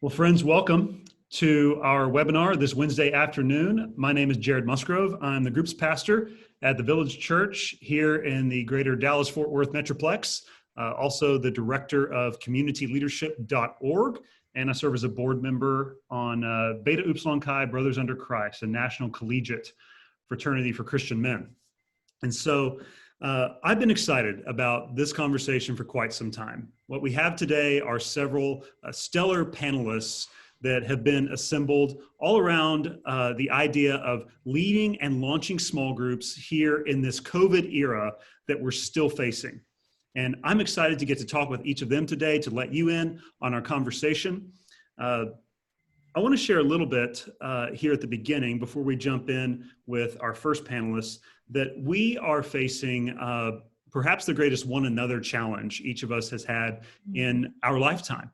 Well, friends, welcome to our webinar this Wednesday afternoon. My name is Jared Musgrove. I'm the groups pastor at the Village Church here in the greater Dallas-Fort Worth Metroplex, also the director of communityleadership.org, and I serve as a board member on Beta Upsilon Chi Brothers Under Christ, a national collegiate fraternity for Christian men. And so I've been excited about this conversation for quite some time. What we have today are several stellar panelists that have been assembled all around the idea of leading and launching small groups here in this COVID era that we're still facing. And I'm excited to get to talk with each of them today to let you in on our conversation. I want to share a little bit here at the beginning before we jump in with our first panelists that we are facing perhaps the greatest one another challenge each of us has had in our lifetime.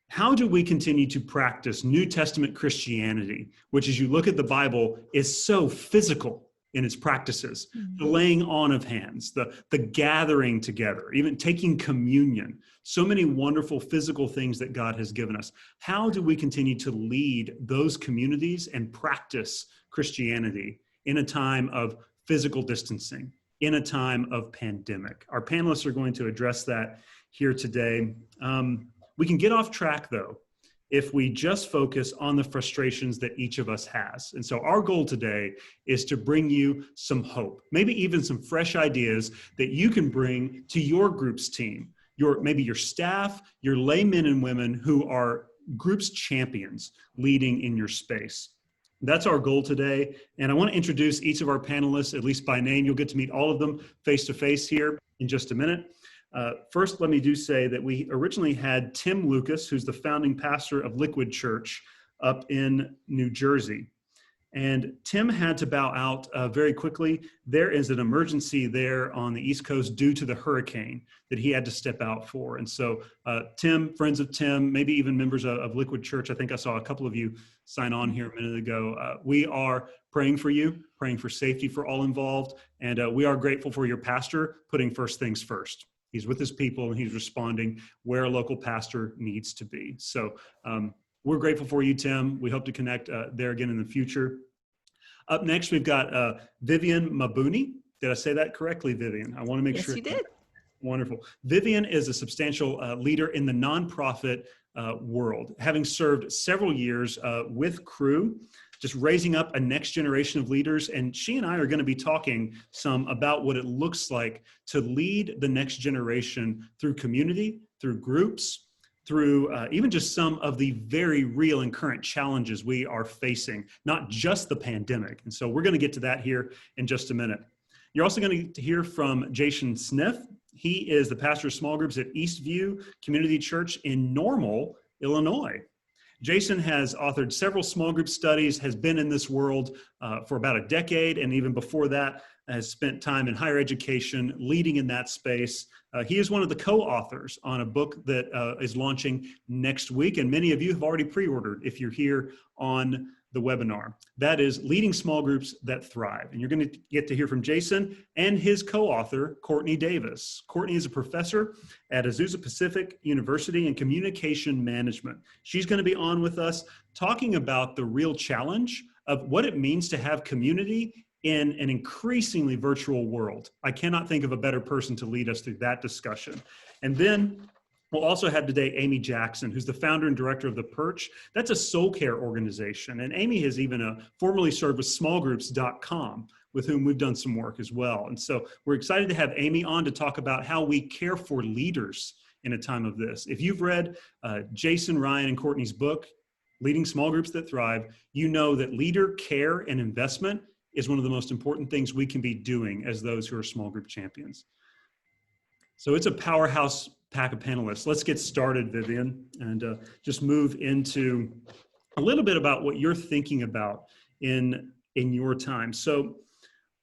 How do we continue to practice New Testament Christianity, which as you look at the Bible is so physical in its practices, the laying on of hands, the gathering together, even taking communion, so many wonderful physical things that God has given us. How do we continue to lead those communities and practice Christianity in a time of physical distancing, in a time of pandemic? Our panelists are going to address that here today. We can get off track though, if we just focus on the frustrations that each of us has. And so our goal today is to bring you some hope, maybe even some fresh ideas that you can bring to your group's team, maybe your staff, your laymen and women who are groups champions leading in your space. That's our goal today. And I want to introduce each of our panelists, at least by name. You'll get to meet all of them face to face here in just a minute. First, let me say that we originally had Tim Lucas, who's the founding pastor of Liquid Church up in New Jersey. And Tim had to bow out very quickly. There is an emergency there on the East Coast due to the hurricane that he had to step out for. And so Tim, friends of Tim, maybe even members of Liquid Church, I think I saw a couple of you sign on here a minute ago. We are praying for you, praying for safety for all involved. And we are grateful for your pastor putting first things first. He's with his people and he's responding where a local pastor needs to be. So we're grateful for you, Tim. We hope to connect there again in the future. Up next, we've got Vivian Mabuni. Did I say that correctly, Vivian? I want to make sure. Yes, you did. Wonderful. Vivian is a substantial leader in the nonprofit world, having served several years with Crew, just raising up a next generation of leaders. And she and I are going to be talking some about what it looks like to lead the next generation through community, through groups, through even just some of the very real and current challenges we are facing, not just the pandemic. And so we're going to get to that here in just a minute. You're also going to hear from Jason Smith. He is the pastor of small groups at Eastview Community Church in Normal, Illinois. Jason has authored several small group studies, has been in this world for about a decade, and even before that has spent time in higher education, leading in that space. He is one of the co-authors on a book that is launching next week, and many of you have already pre-ordered if you're here on the webinar. That is Leading Small Groups That Thrive. And you're going to get to hear from Jason and his co-author, Courtney Davis. Courtney is a professor at Azusa Pacific University in communication management. She's going to be on with us talking about the real challenge of what it means to have community in an increasingly virtual world. I cannot think of a better person to lead us through that discussion. And then we'll also have today Amy Jackson, who's the founder and director of The Perch. That's a soul care organization. And Amy has even formerly served with smallgroups.com, with whom we've done some work as well. And so we're excited to have Amy on to talk about how we care for leaders in a time of this. If you've read Jason, Ryan, and Courtney's book, Leading Small Groups That Thrive, you know that leader care and investment is one of the most important things we can be doing as those who are small group champions. So it's a powerhouse pack of panelists. Let's get started, Vivian, and just move into a little bit about what you're thinking about in your time. So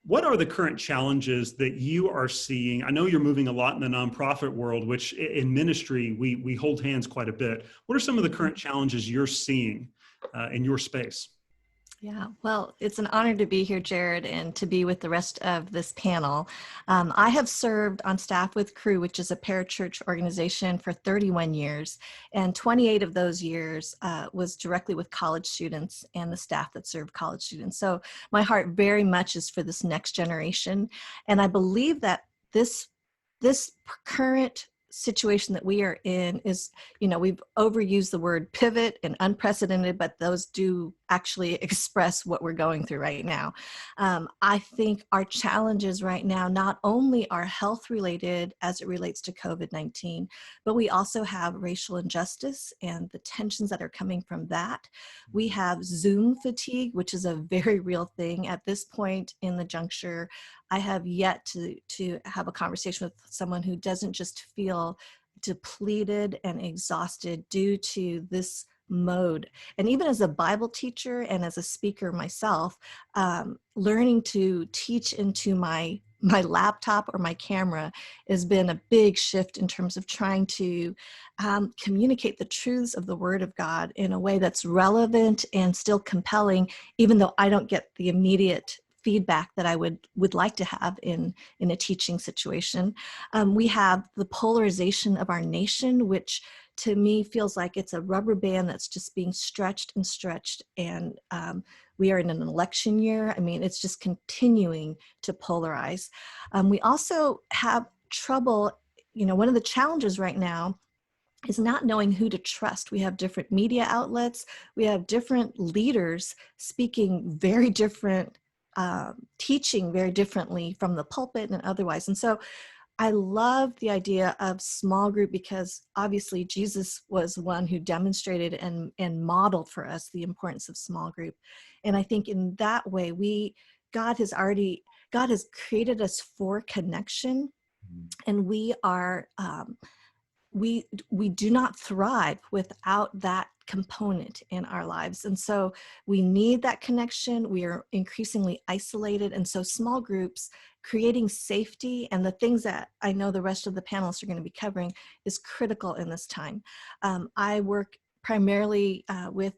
what are the current challenges that you are seeing? I know you're moving a lot in the nonprofit world, which in ministry, we hold hands quite a bit. What are some of the current challenges you're seeing in your space? Yeah, well, it's an honor to be here, Jared, and to be with the rest of this panel. I have served on staff with Cru, which is a parachurch organization, for 31 years, and 28 of those years was directly with college students and the staff that serve college students. So my heart very much is for this next generation, and I believe that this current situation that we are in is, we've overused the word pivot and unprecedented, but those do actually express what we're going through right now. I think our challenges right now not only are health related as it relates to COVID-19, but we also have racial injustice and the tensions that are coming from that. We have Zoom fatigue, which is a very real thing at this point in the juncture. I have yet to have a conversation with someone who doesn't just feel depleted and exhausted due to this mode. And even as a Bible teacher and as a speaker myself, learning to teach into my laptop or my camera has been a big shift in terms of trying to communicate the truths of the Word of God in a way that's relevant and still compelling, even though I don't get the immediate feedback that I would like to have in a teaching situation. We have the polarization of our nation, which to me feels like it's a rubber band that's just being stretched and stretched. And we are in an election year. I mean, it's just continuing to polarize. We also have trouble, one of the challenges right now is not knowing who to trust. We have different media outlets. We have different leaders speaking very different, teaching very differently from the pulpit and otherwise. And so I love the idea of small group because obviously Jesus was one who demonstrated and modeled for us the importance of small group. And I think in that way, God has created us for connection, and we are, we do not thrive without that component in our lives. And so we need that connection. We are increasingly isolated. And so small groups, creating safety, and the things that I know the rest of the panelists are going to be covering is critical in this time. I work primarily with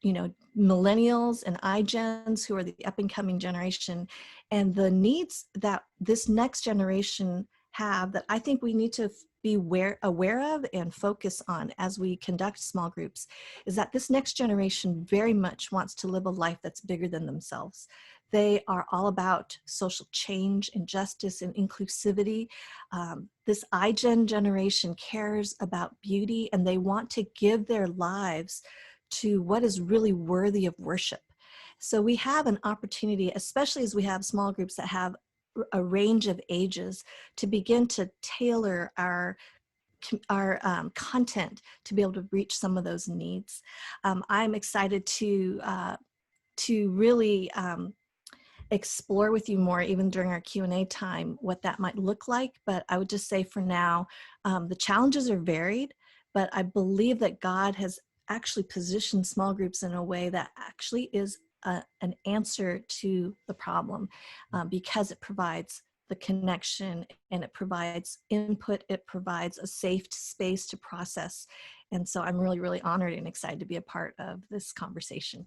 millennials and iGens, who are the up and coming generation, and the needs that this next generation have that I think we need to be aware of and focus on as we conduct small groups is that this next generation very much wants to live a life that's bigger than themselves. They are all about social change and justice and inclusivity. This iGen generation cares about beauty, and they want to give their lives to what is really worthy of worship. So we have an opportunity, especially as we have small groups that have a range of ages, to begin to tailor our content to be able to reach some of those needs. I'm excited to really explore with you more, even during our Q&A time, what that might look like. But I would just say for now, the challenges are varied, but I believe that God has actually positioned small groups in a way that actually is an answer to the problem, because it provides the connection and it provides input, it provides a safe space to process. And so I'm really, really honored and excited to be a part of this conversation.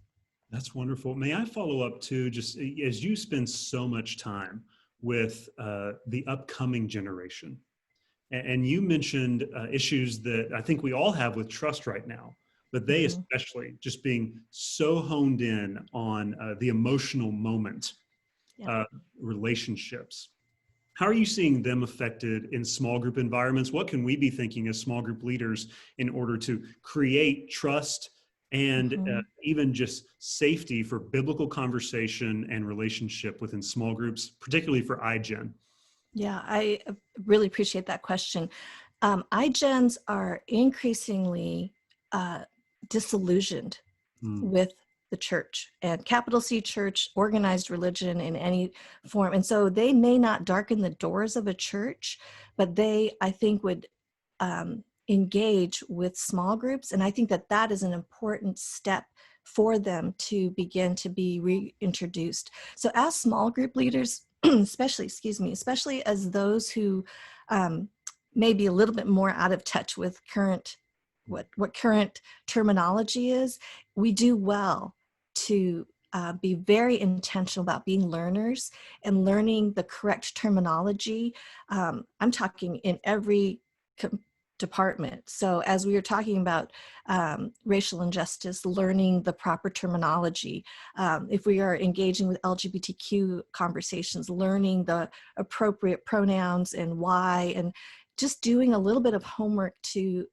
That's wonderful. May I follow up too, just as you spend so much time with the upcoming generation, and you mentioned issues that I think we all have with trust right now, but they Mm-hmm. especially just being so honed in on the emotional moment, Yeah. relationships. How are you seeing them affected in small group environments? What can we be thinking as small group leaders in order to create trust and Mm-hmm. even just safety for biblical conversation and relationship within small groups, particularly for iGen? Yeah, I really appreciate that question. iGens are increasingly uh, disillusioned Mm. with the church, and capital C church, organized religion in any form. And so they may not darken the doors of a church, but they, I think, would engage with small groups. And I think that that is an important step for them to begin to be reintroduced. So as small group leaders, especially as those who may be a little bit more out of touch with what current terminology is, we do well to be very intentional about being learners and learning the correct terminology. I'm talking in every department. So as we were talking about racial injustice, learning the proper terminology. If we are engaging with LGBTQ conversations, learning the appropriate pronouns and why, and just doing a little bit of homework to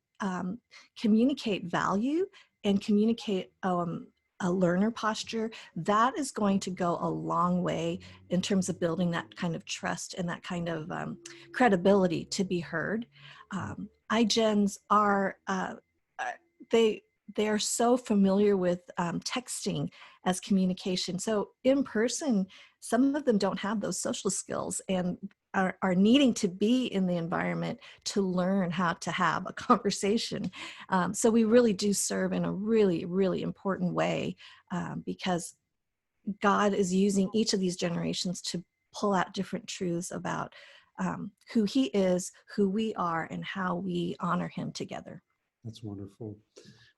communicate value and communicate a learner posture. That is going to go a long way in terms of building that kind of trust and that kind of credibility to be heard. iGens are they are so familiar with texting as communication. So in person, some of them don't have those social skills and are needing to be in the environment to learn how to have a conversation. So we really do serve in a really, really important way because God is using each of these generations to pull out different truths about who he is, who we are, and how we honor him together. That's wonderful.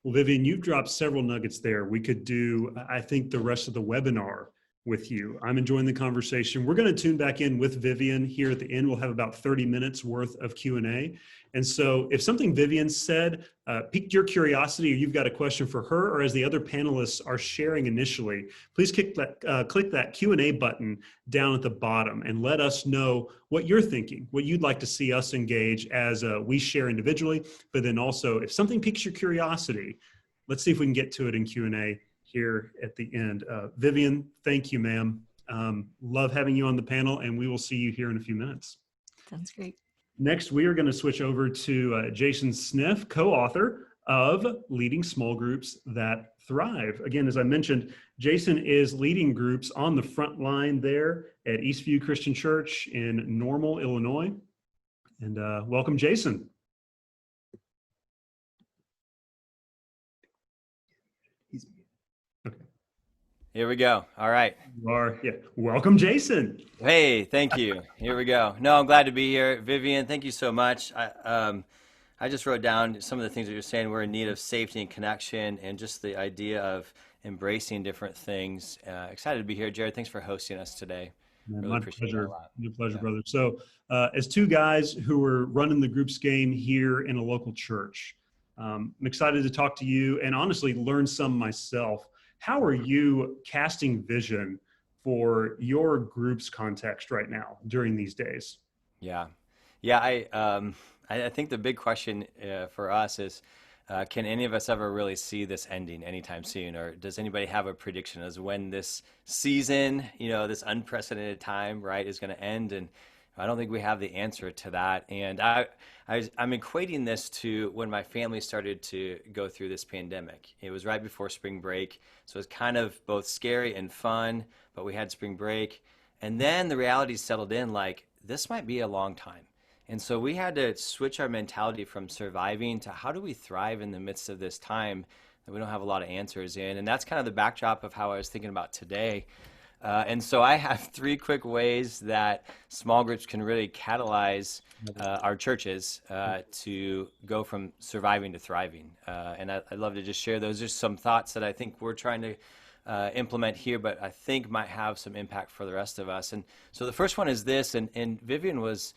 Well, Vivian, you've dropped several nuggets there. We could do, I think, the rest of the webinar with you. I'm enjoying the conversation. We're going to tune back in with Vivian here at the end. We'll have about 30 minutes worth of Q&A. And so if something Vivian said piqued your curiosity, or you've got a question for her, or as the other panelists are sharing initially, please click that Q&A button down at the bottom and let us know what you're thinking, what you'd like to see us engage as we share individually. But then also, if something piques your curiosity, let's see if we can get to it in Q&A here at the end. Vivian, thank you, ma'am. Love having you on the panel, and we will see you here in a few minutes. Sounds great. Next, we are going to switch over to Jason Sniff, co-author of Leading Small Groups That Thrive. Again, as I mentioned, Jason is leading groups on the front line there at Eastview Christian Church in Normal, Illinois. And welcome, Jason. Okay. Here we go. All right. You are, yeah. Welcome, Jason. Hey, thank you. Here we go. No, I'm glad to be here. Vivian, thank you so much. I just wrote down some of the things that you're saying. We're in need of safety and connection and just the idea of embracing different things. Excited to be here. Jared, thanks for hosting us today. Really my pleasure. Your pleasure, brother. So as two guys who are running the groups game here in a local church, I'm excited to talk to you and honestly learn some myself. How are you casting vision for your group's context right now during these days? Yeah. I think the big question for us is, can any of us ever really see this ending anytime soon? Or does anybody have a prediction as when this season, this unprecedented time, right, is going to end? And I don't think we have the answer to that. And I'm equating this to when my family started to go through this pandemic. It was right before spring break. So it was kind of both scary and fun, but we had spring break. And then the reality settled in like, this might be a long time. And so we had to switch our mentality from surviving to how do we thrive in the midst of this time that we don't have a lot of answers in. And that's kind of the backdrop of how I was thinking about today. And so I have 3 quick ways that small groups can really catalyze our churches to go from surviving to thriving. And I'd love to just share those. Just some thoughts that I think we're trying to implement here, but I think might have some impact for the rest of us. And so the first one is this, and Vivian was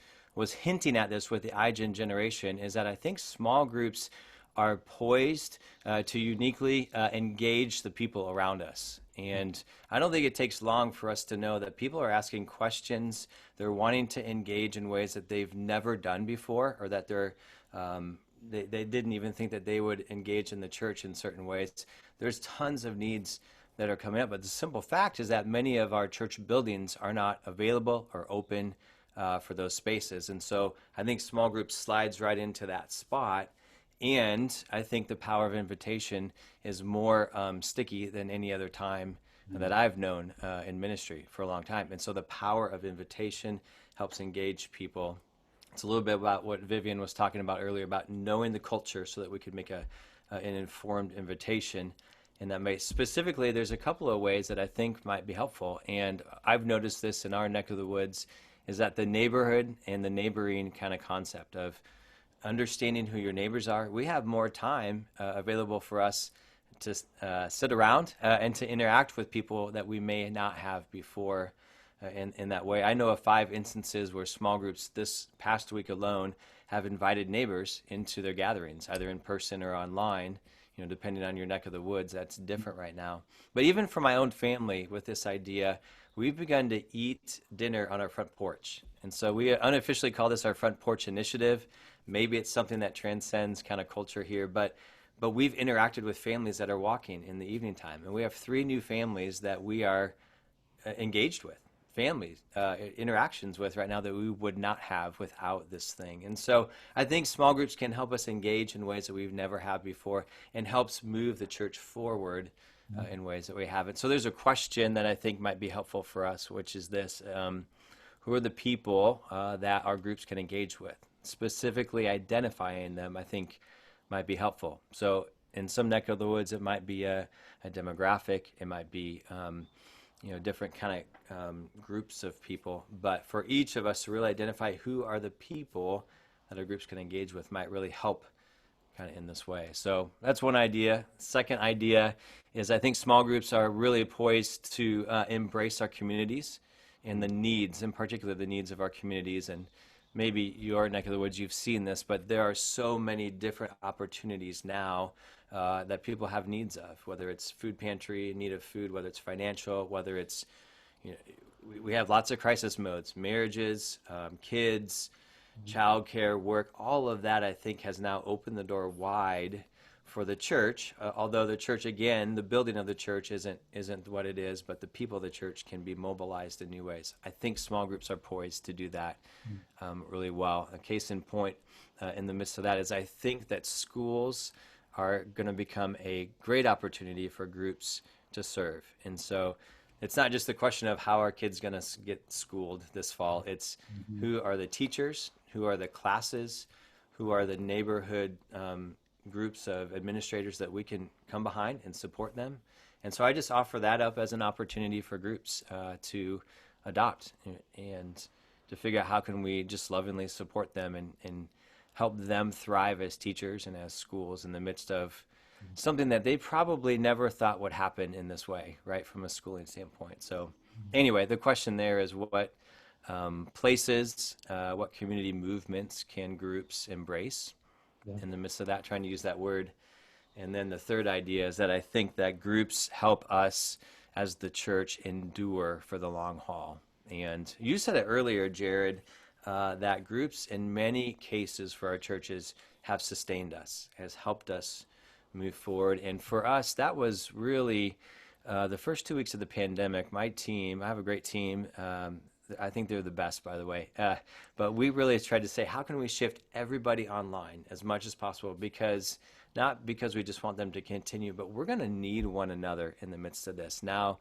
hinting at this with the iGen generation, is that I think small groups are poised to uniquely engage the people around us. And I don't think it takes long for us to know that people are asking questions. They're wanting to engage in ways that they've never done before, or that they didn't even think that they would engage in the church in certain ways. There's tons of needs that are coming up, but the simple fact is that many of our church buildings are not available or open for those spaces. And so I think small groups slides right into that spot. And I think the power of invitation is more sticky than any other time that I've known in ministry for a long time. And so the power of invitation helps engage people. It's a little bit about what Vivian was talking about earlier, about knowing the culture so that we could make an informed invitation. And that may specifically, there's a couple of ways that I think might be helpful. And I've noticed this in our neck of the woods, is that the neighborhood and the neighboring kind of concept of understanding who your neighbors are. We have more time available for us to sit around and to interact with people that we may not have before in that way. I know of 5 instances where small groups this past week alone have invited neighbors into their gatherings, either in person or online, depending on your neck of the woods. That's different right now. But even for my own family, with this idea, we've begun to eat dinner on our front porch. And so we unofficially call this our front porch initiative. Maybe it's something that transcends kind of culture here, but we've interacted with families that are walking in the evening time. And we have 3 new families that we are engaged with, families, interactions with right now that we would not have without this thing. And so I think small groups can help us engage in ways that we've never had before, and helps move the church forward in ways that we haven't. So there's a question that I think might be helpful for us, which is this: who are the people that our groups can engage with? Specifically identifying them, I think, might be helpful. So in some neck of the woods, it might be a demographic, it might be different kind of groups of people. But for each of us to really identify who are the people that our groups can engage with might really help kind of in this way. So that's one idea. Second idea is, I think small groups are really poised to embrace our communities and the needs, in particular the needs of our communities. And maybe your neck of the woods, you've seen this, but there are so many different opportunities now that people have needs of, whether it's food pantry, need of food, whether it's financial, whether it's, we have lots of crisis modes, marriages, kids, childcare, work. All of that, I think, has now opened the door wide for the church, although the church, again, the building of the church isn't what it is, but the people of the church can be mobilized in new ways. I think small groups are poised to do that really well. A case in point in the midst of that is, I think that schools are going to become a great opportunity for groups to serve. And so it's not just the question of how are kids going to get schooled this fall. It's who are the teachers, who are the classes, who are the neighborhood groups of administrators that we can come behind and support them. And so I just offer that up as an opportunity for groups to adopt and to figure out how can we just lovingly support them and help them thrive as teachers and as schools in the midst of something that they probably never thought would happen in this way, right, from a schooling standpoint. So anyway, the question there is what places, what community movements can groups embrace in the midst of that, trying to use that word. And then the third idea is that I think that groups help us as the church endure for the long haul. And you said it earlier, Jared, that groups in many cases for our churches have sustained us, has helped us move forward. And for us, that was really the first 2 weeks of the pandemic. My team, I have a great team. I think they're the best, by the way. But we really tried to say, how can we shift everybody online as much as possible? Because not because we just want them to continue, but we're going to need one another in the midst of this. Now,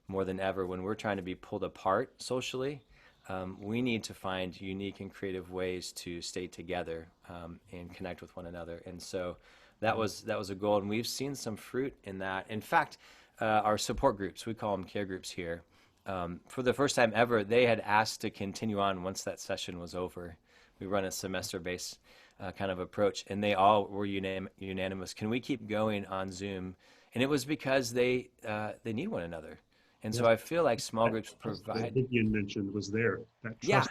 more than ever, when we're trying to be pulled apart socially, we need to find unique and creative ways to stay together and connect with one another. And so that was a goal, and we've seen some fruit in that. In fact, our support groups, we call them care groups here, for the first time ever, they had asked to continue on once that session was over. We run a semester-based kind of approach, and they all were unanimous. Can we keep going on Zoom? And it was because they need one another. And so I feel like small groups provide. That Vivian mentioned was there. That trust.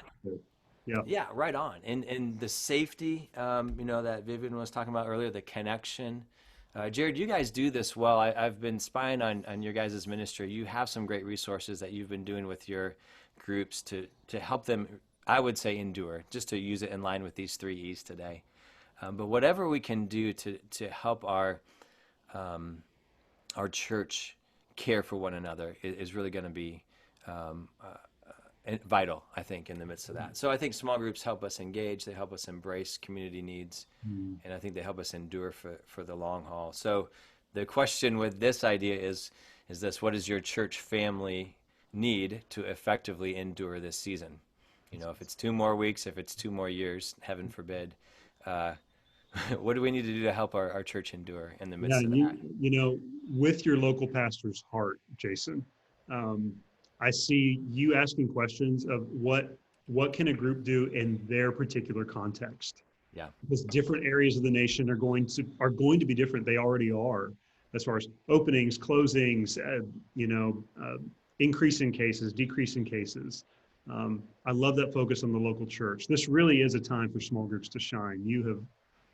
Yeah, right on. And the safety, that Vivian was talking about earlier, the connection. Jared, you guys do this well. I've been spying on your guys' ministry. You have some great resources that you've been doing with your groups to help them, I would say, endure, just to use it in line with these 3 E's today. But whatever we can do to help our church care for one another is really going to be vital, I think, in the midst of that. So I think small groups help us engage, they help us embrace community needs, and I think they help us endure for the long haul. So the question with this idea is this: what does your church family need to effectively endure this season? If it's 2 more weeks, if it's 2 more years, heaven forbid, what do we need to do to help our church endure in the midst of that? With your local pastor's heart, Jason, I see you asking questions of what can a group do in their particular context. Yeah. Because different areas of the nation are going to be different. They already are. as far as openings, closings, increase in cases, decrease in cases. I love that focus on the local church. This really is a time for small groups to shine.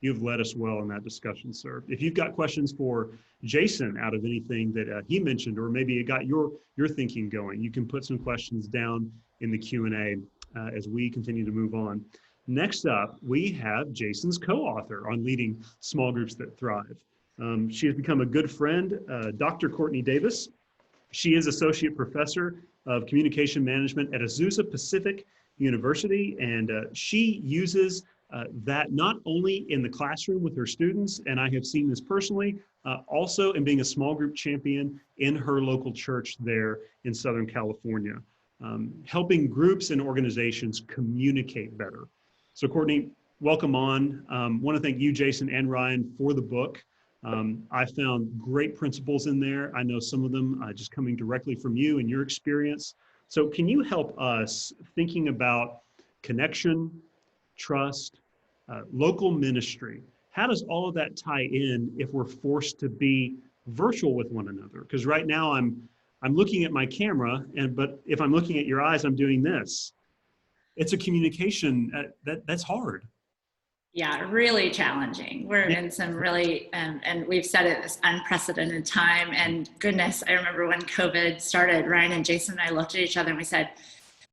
You've led us well in that discussion, sir. If you've got questions for Jason out of anything that he mentioned, or maybe it got your thinking going, you can put some questions down in the Q&A as we continue to move on. Next up, we have Jason's co-author on leading small groups that thrive. She has become a good friend, Dr. Courtney Davis. She is Associate Professor of Communication Management at Azusa Pacific University, and she uses that not only in the classroom with her students, and I have seen this personally, also in being a small group champion in her local church there in Southern California, helping groups and organizations communicate better. So Courtney, welcome on. Want to thank you, Jason and Ryan, for the book. I found great principles in there. I know some of them just coming directly from you and your experience. So can you help us thinking about connection, trust, local ministry? How does all of that tie in if we're forced to be virtual with one another? Because right now I'm looking at my camera, but if I'm looking at your eyes, I'm doing this. It's a communication that's hard. Yeah, really challenging. We're in some really, and we've said it, this unprecedented time. And goodness, I remember when COVID started, Ryan and Jason and I looked at each other and we said,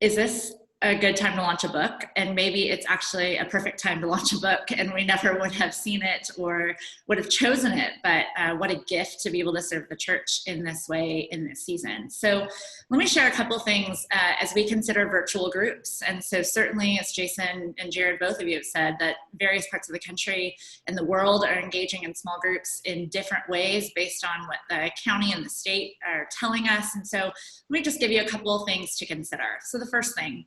is this a good time to launch a book? And maybe it's actually a perfect time to launch a book, and we never would have seen it or would have chosen it. But what a gift to be able to serve the church in this way in this season. So let me share a couple things as we consider virtual groups. And so certainly, as Jason and Jared, both of you have said, that various parts of the country and the world are engaging in small groups in different ways based on what the county and the state are telling us. And so let me just give you a couple of things to consider. So the first thing,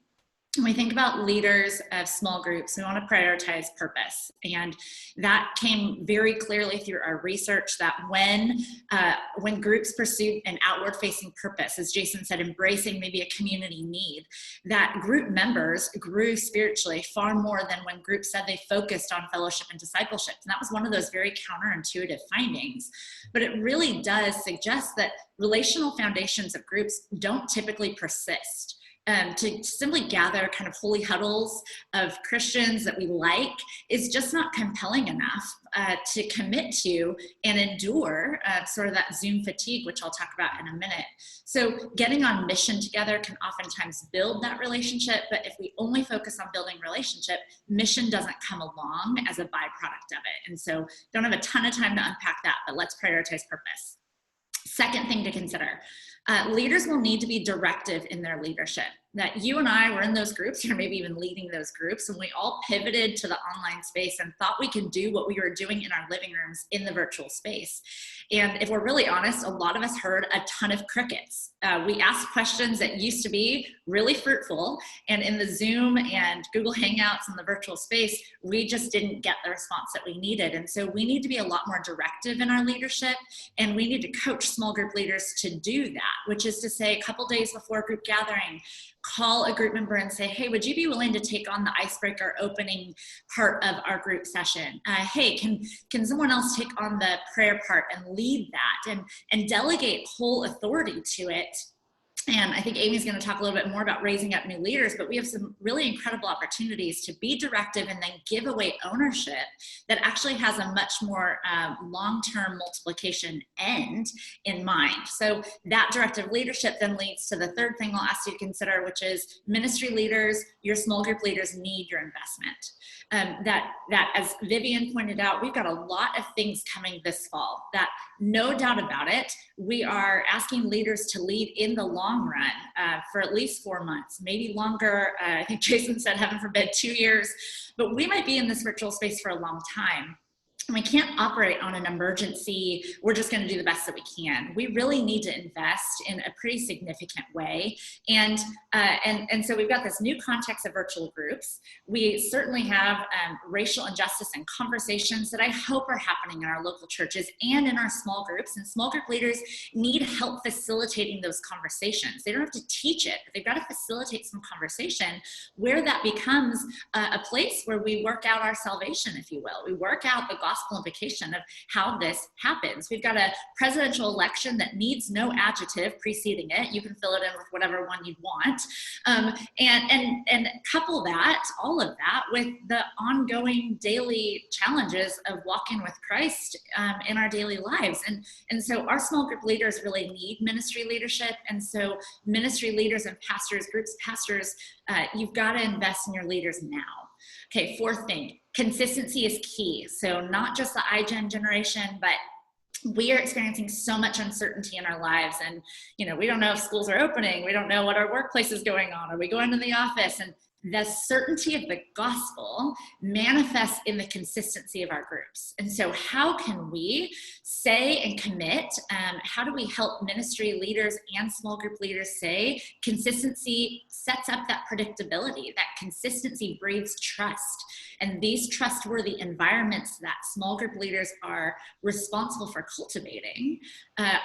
when we think about leaders of small groups, we want to prioritize purpose. And that came very clearly through our research that when groups pursued an outward-facing purpose, as Jason said, embracing maybe a community need, that group members grew spiritually far more than when groups said they focused on fellowship and discipleship. And that was one of those very counterintuitive findings. But it really does suggest that relational foundations of groups don't typically persist. To simply gather kind of holy huddles of Christians that we like is just not compelling enough to commit to and endure sort of that Zoom fatigue, which I'll talk about in a minute. So getting on mission together can oftentimes build that relationship, but if we only focus on building relationship, mission doesn't come along as a byproduct of it. And so don't have a ton of time to unpack that, but let's prioritize purpose. Second thing to consider, leaders will need to be directive in their leadership. That you and I were in those groups, or maybe even leading those groups, and we all pivoted to the online space and thought we could do what we were doing in our living rooms in the virtual space. And if we're really honest, a lot of us heard a ton of crickets. We asked questions that used to be really fruitful, and in the Zoom and Google Hangouts and the virtual space, we just didn't get the response that we needed. And so we need to be a lot more directive in our leadership, and we need to coach small group leaders to do that, which is to say a couple days before a group gathering, call a group member and say, hey, would you be willing to take on the icebreaker opening part of our group session? Hey, can someone else take on the prayer part and lead that and delegate whole authority to it? And I think Amy's going to talk a little bit more about raising up new leaders, but we have some really incredible opportunities to be directive and then give away ownership that actually has a much more long-term multiplication end in mind. So that directive leadership then leads to the third thing I'll ask you to consider, which is ministry leaders, your small group leaders need your investment. That as Vivian pointed out, we've got a lot of things coming this fall that no doubt about it, we are asking leaders to lead in the long run for at least 4 months, maybe longer. I think Jason said, heaven forbid, 2 years, but we might be in this virtual space for a long time. And we can't operate on an emergency, we're just going to do the best that we can. We really need to invest in a pretty significant way. And so we've got this new context of virtual groups. We certainly have racial injustice and conversations that I hope are happening in our local churches and in our small groups. And small group leaders need help facilitating those conversations. They don't have to teach it, but they've got to facilitate some conversation where that becomes a place where we work out our salvation, if you will. We work out the gospel gospel implication of how this happens. We've got a presidential election that needs no adjective preceding it. You can fill it in with whatever one you want. And couple that, all of that, with the ongoing daily challenges of walking with Christ in our daily lives. And so our small group leaders really need ministry leadership. And so ministry leaders and pastors, groups, pastors, you've got to invest in your leaders now. Okay, fourth thing, consistency is key. So not just the iGen generation, but we are experiencing so much uncertainty in our lives. And, we don't know if schools are opening. We don't know what our workplace is going on. Are we going to the office? And the certainty of the gospel manifests in the consistency of our groups. And so how can we say and commit? How do we help ministry leaders and small group leaders say consistency sets up that predictability, that consistency breeds trust? And these trustworthy environments that small group leaders are responsible for cultivating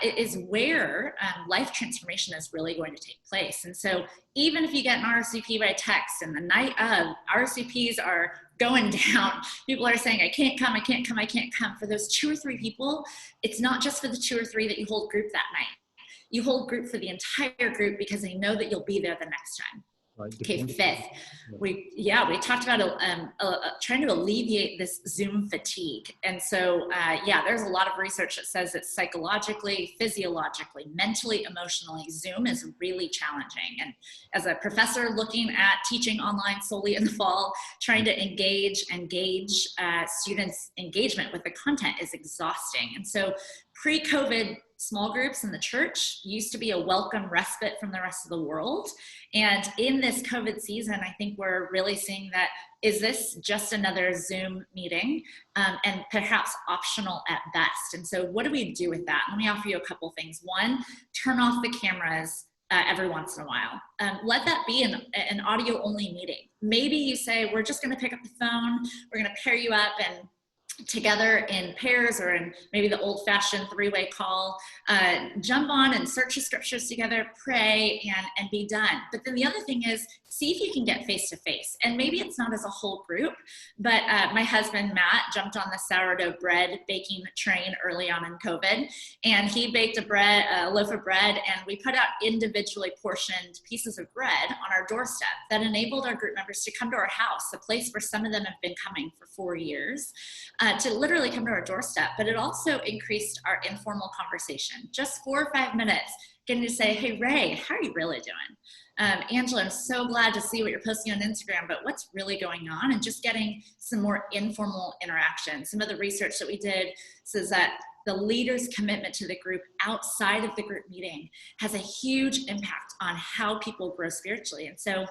is where life transformation is really going to take place. And so even if you get an RSVP by text and the night of, RSVPs are going down, people are saying, I can't come, I can't come, I can't come. For those 2 or 3 people, it's not just for the 2 or 3 that you hold group that night. You hold group for the entire group because they know that you'll be there the next time. Right. Okay, fifth, we talked about trying to alleviate this Zoom fatigue. And so, there's a lot of research that says that psychologically, physiologically, mentally, emotionally, Zoom is really challenging. And as a professor looking at teaching online solely in the fall, trying to engage students' engagement with the content is exhausting. And so pre-COVID, small groups in the church used to be a welcome respite from the rest of the world. And in this COVID season, I think we're really seeing that, is this just another Zoom meeting and perhaps optional at best? And so what do we do with that? Let me offer you a couple things. One, turn off the cameras every once in a while. Let that be an audio only meeting. Maybe you say, we're just gonna pick up the phone, we're gonna pair you up and together in pairs or in maybe the old-fashioned 3-way call, jump on and search the scriptures together, pray, and be done. But then the other thing is, see if you can get face-to-face. And maybe it's not as a whole group, but my husband, Matt, jumped on the sourdough bread baking train early on in COVID, and he baked a loaf of bread, and we put out individually portioned pieces of bread on our doorstep that enabled our group members to come to our house, a place where some of them have been coming for 4 years, to literally come to our doorstep. But it also increased our informal conversation. Just 4 or 5 minutes, getting to say, hey, Ray, how are you really doing? Angela, I'm so glad to see what you're posting on Instagram, but what's really going on? And just getting some more informal interaction. Some of the research that we did says that the leader's commitment to the group outside of the group meeting has a huge impact on how people grow spiritually. And so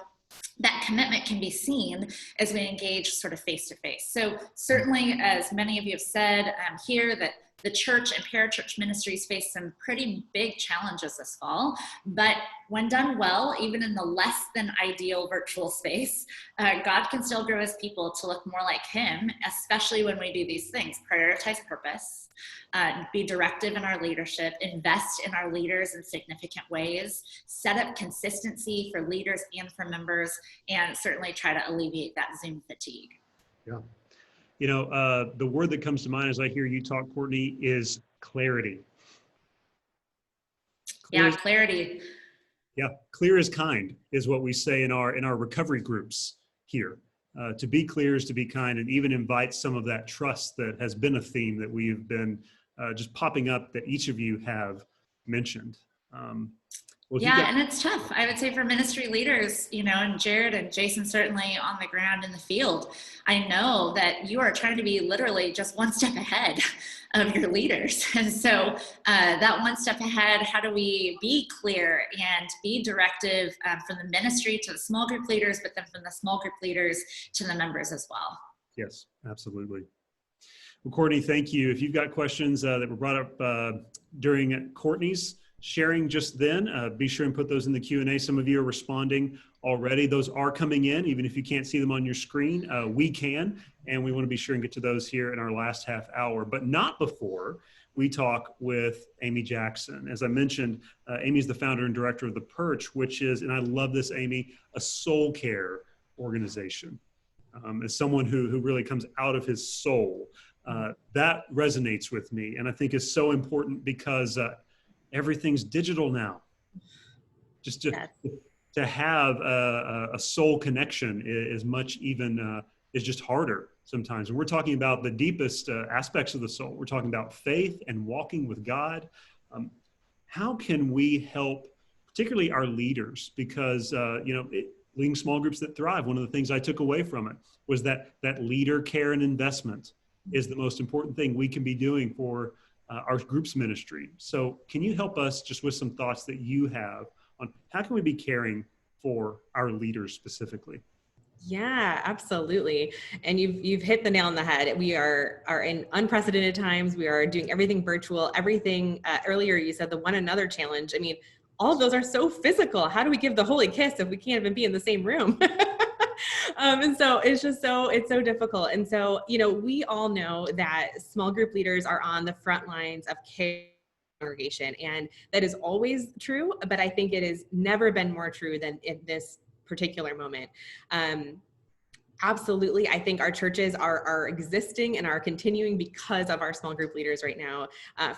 that commitment can be seen as we engage sort of face-to-face. So certainly, as many of you have said here, that the church and parachurch ministries face some pretty big challenges this fall, but when done well, even in the less than ideal virtual space, God can still grow his people to look more like him, especially when we do these things: prioritize purpose, be directive in our leadership, invest in our leaders in significant ways, set up consistency for leaders and for members, and certainly try to alleviate that Zoom fatigue. Yeah. The word that comes to mind as I hear you talk, Courtney, is clarity. Clarity. Yeah, clear is kind is what we say in our recovery groups here. To be clear is to be kind, and even invite some of that trust that has been a theme that we have been just popping up that each of you have mentioned. And it's tough. I would say for ministry leaders, and Jared and Jason certainly on the ground in the field, I know that you are trying to be literally just one step ahead of your leaders. And so that one step ahead, how do we be clear and be directive from the ministry to the small group leaders, but then from the small group leaders to the members as well? Yes, absolutely. Well, Courtney, thank you. If you've got questions that were brought up during Courtney's sharing just then, be sure and put those in the Q&A. Some of you are responding already. Those are coming in, even if you can't see them on your screen. We can, and we want to be sure and get to those here in our last half hour, but not before we talk with Amy Jackson. As I mentioned, Amy's the founder and director of The Perch, which is, and I love this, Amy, a soul care organization. As someone who really comes out of his soul, That resonates with me, and I think is so important because everything's digital now. Just to have a soul connection is much even is just harder sometimes. And we're talking about the deepest aspects of the soul. We're talking about faith and walking with God. How can we help, particularly our leaders? Because leading small groups that thrive, one of the things I took away from it was that leader care and investment is the most important thing we can be doing for our groups ministry. So can you help us just with some thoughts that you have on how can we be caring for our leaders specifically? Yeah, absolutely. And you've hit the nail on the head. We are in unprecedented times. We are doing everything virtual, everything. Earlier you said the one another challenge. I mean, all of those are so physical. How do we give the holy kiss if we can't even be in the same room? And so it's so difficult. And so, we all know that small group leaders are on the front lines of care congregation. And that is always true, but I think it has never been more true than in this particular moment. Absolutely. I think our churches are existing and are continuing because of our small group leaders right now.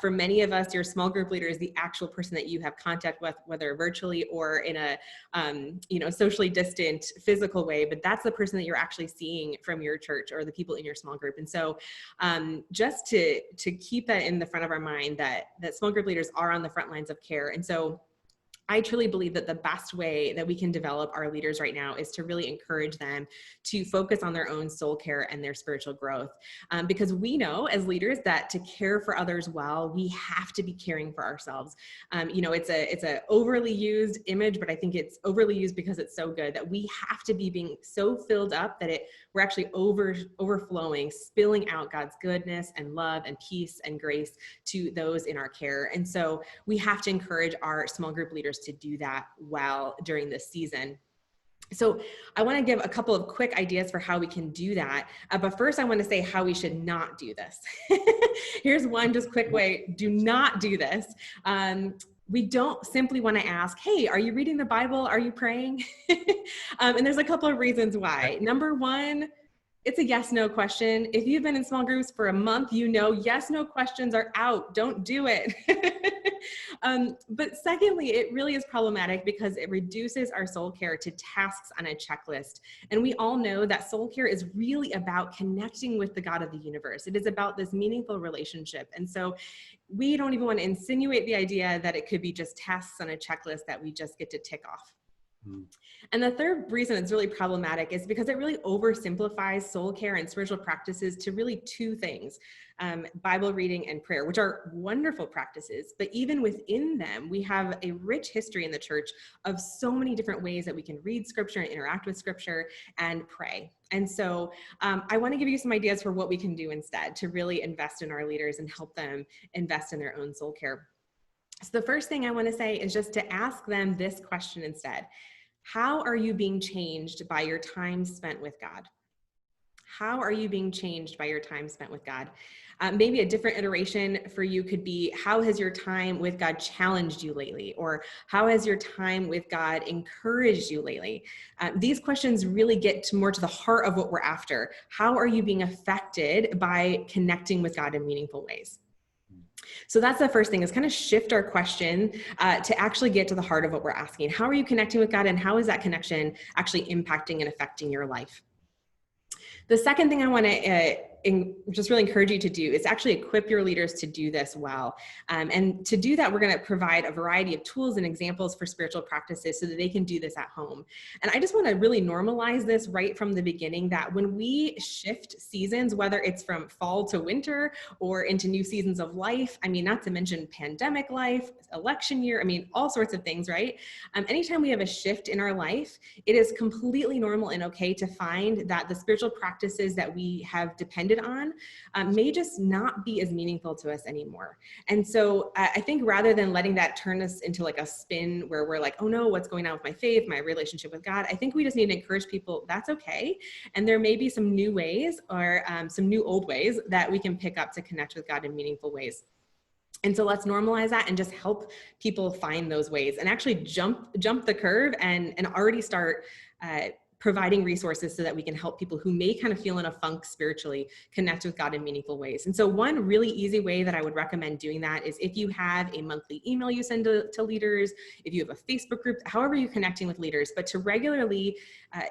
For many of us, your small group leader is the actual person that you have contact with, whether virtually or in a, socially distant physical way, but that's the person that you're actually seeing from your church or the people in your small group. And so just to keep that in the front of our mind that small group leaders are on the front lines of care. And so I truly believe that the best way that we can develop our leaders right now is to really encourage them to focus on their own soul care and their spiritual growth. Because we know as leaders that to care for others well, we have to be caring for ourselves. It's a overly used image, but I think it's overly used because it's so good that we have to be being so filled up that we're actually overflowing, spilling out God's goodness and love and peace and grace to those in our care. And so we have to encourage our small group leaders to do that well during this season. So I want to give a couple of quick ideas for how we can do that. But first I want to say how we should not do this. Here's one just quick way. Do not do this. We don't simply want to ask, hey, are you reading the Bible? Are you praying? And there's a couple of reasons why. Number one, it's a yes, no question. If you've been in small groups for a month, yes, no questions are out. Don't do it. But secondly, it really is problematic because it reduces our soul care to tasks on a checklist. And we all know that soul care is really about connecting with the God of the universe. It is about this meaningful relationship. And so we don't even want to insinuate the idea that it could be just tasks on a checklist that we just get to tick off. And the third reason it's really problematic is because it really oversimplifies soul care and spiritual practices to really two things, Bible reading and prayer, which are wonderful practices. But even within them, we have a rich history in the church of so many different ways that we can read scripture and interact with scripture and pray. And so I want to give you some ideas for what we can do instead to really invest in our leaders and help them invest in their own soul care. So the first thing I want to say is just to ask them this question instead. How are you being changed by your time spent with God? How are you being changed by your time spent with God? Maybe a different iteration for you could be, how has your time with God challenged you lately? Or how has your time with God encouraged you lately? These questions really get more to the heart of what we're after. How are you being affected by connecting with God in meaningful ways? So that's the first thing, is kind of shift our question to actually get to the heart of what we're asking. How are you connecting with God, and how is that connection actually impacting and affecting your life? The second thing I want to just really encourage you to do is actually equip your leaders to do this well. And to do that, we're going to provide a variety of tools and examples for spiritual practices so that they can do this at home. And I just want to really normalize this right from the beginning, that when we shift seasons, whether it's from fall to winter or into new seasons of life, I mean, not to mention pandemic life, election year, I mean, all sorts of things, right? Anytime we have a shift in our life, it is completely normal and okay to find that the spiritual practices that we have depended on may just not be as meaningful to us anymore. And so I think rather than letting that turn us into like a spin where we're like, oh no, what's going on with my faith, my relationship with God, I think we just need to encourage people that's okay. And there may be some new ways or some new old ways that we can pick up to connect with God in meaningful ways. And so let's normalize that and just help people find those ways and actually jump the curve and already start providing resources so that we can help people who may kind of feel in a funk spiritually connect with God in meaningful ways. And so one really easy way that I would recommend doing that is if you have a monthly email you send to leaders, if you have a Facebook group, however you're connecting with leaders, but to regularly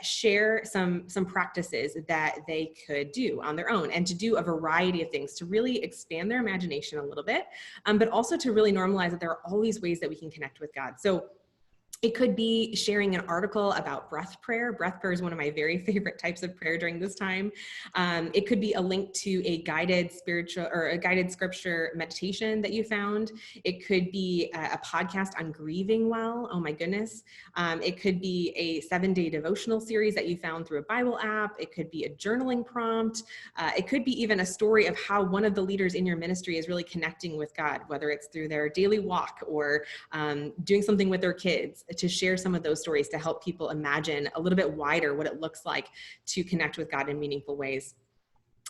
share some practices that they could do on their own, and to do a variety of things to really expand their imagination a little bit, but also to really normalize that there are all these ways that we can connect with God. So it could be sharing an article about breath prayer. Breath prayer is one of my very favorite types of prayer during this time. It could be a link to a guided spiritual or a guided scripture meditation that you found. It could be a podcast on grieving well. Oh my goodness. It could be a 7-day devotional series that you found through a Bible app. It could be a journaling prompt. It could be even a story of how one of the leaders in your ministry is really connecting with God, whether it's through their daily walk or doing something with their kids, to share some of those stories to help people imagine a little bit wider what it looks like to connect with God in meaningful ways.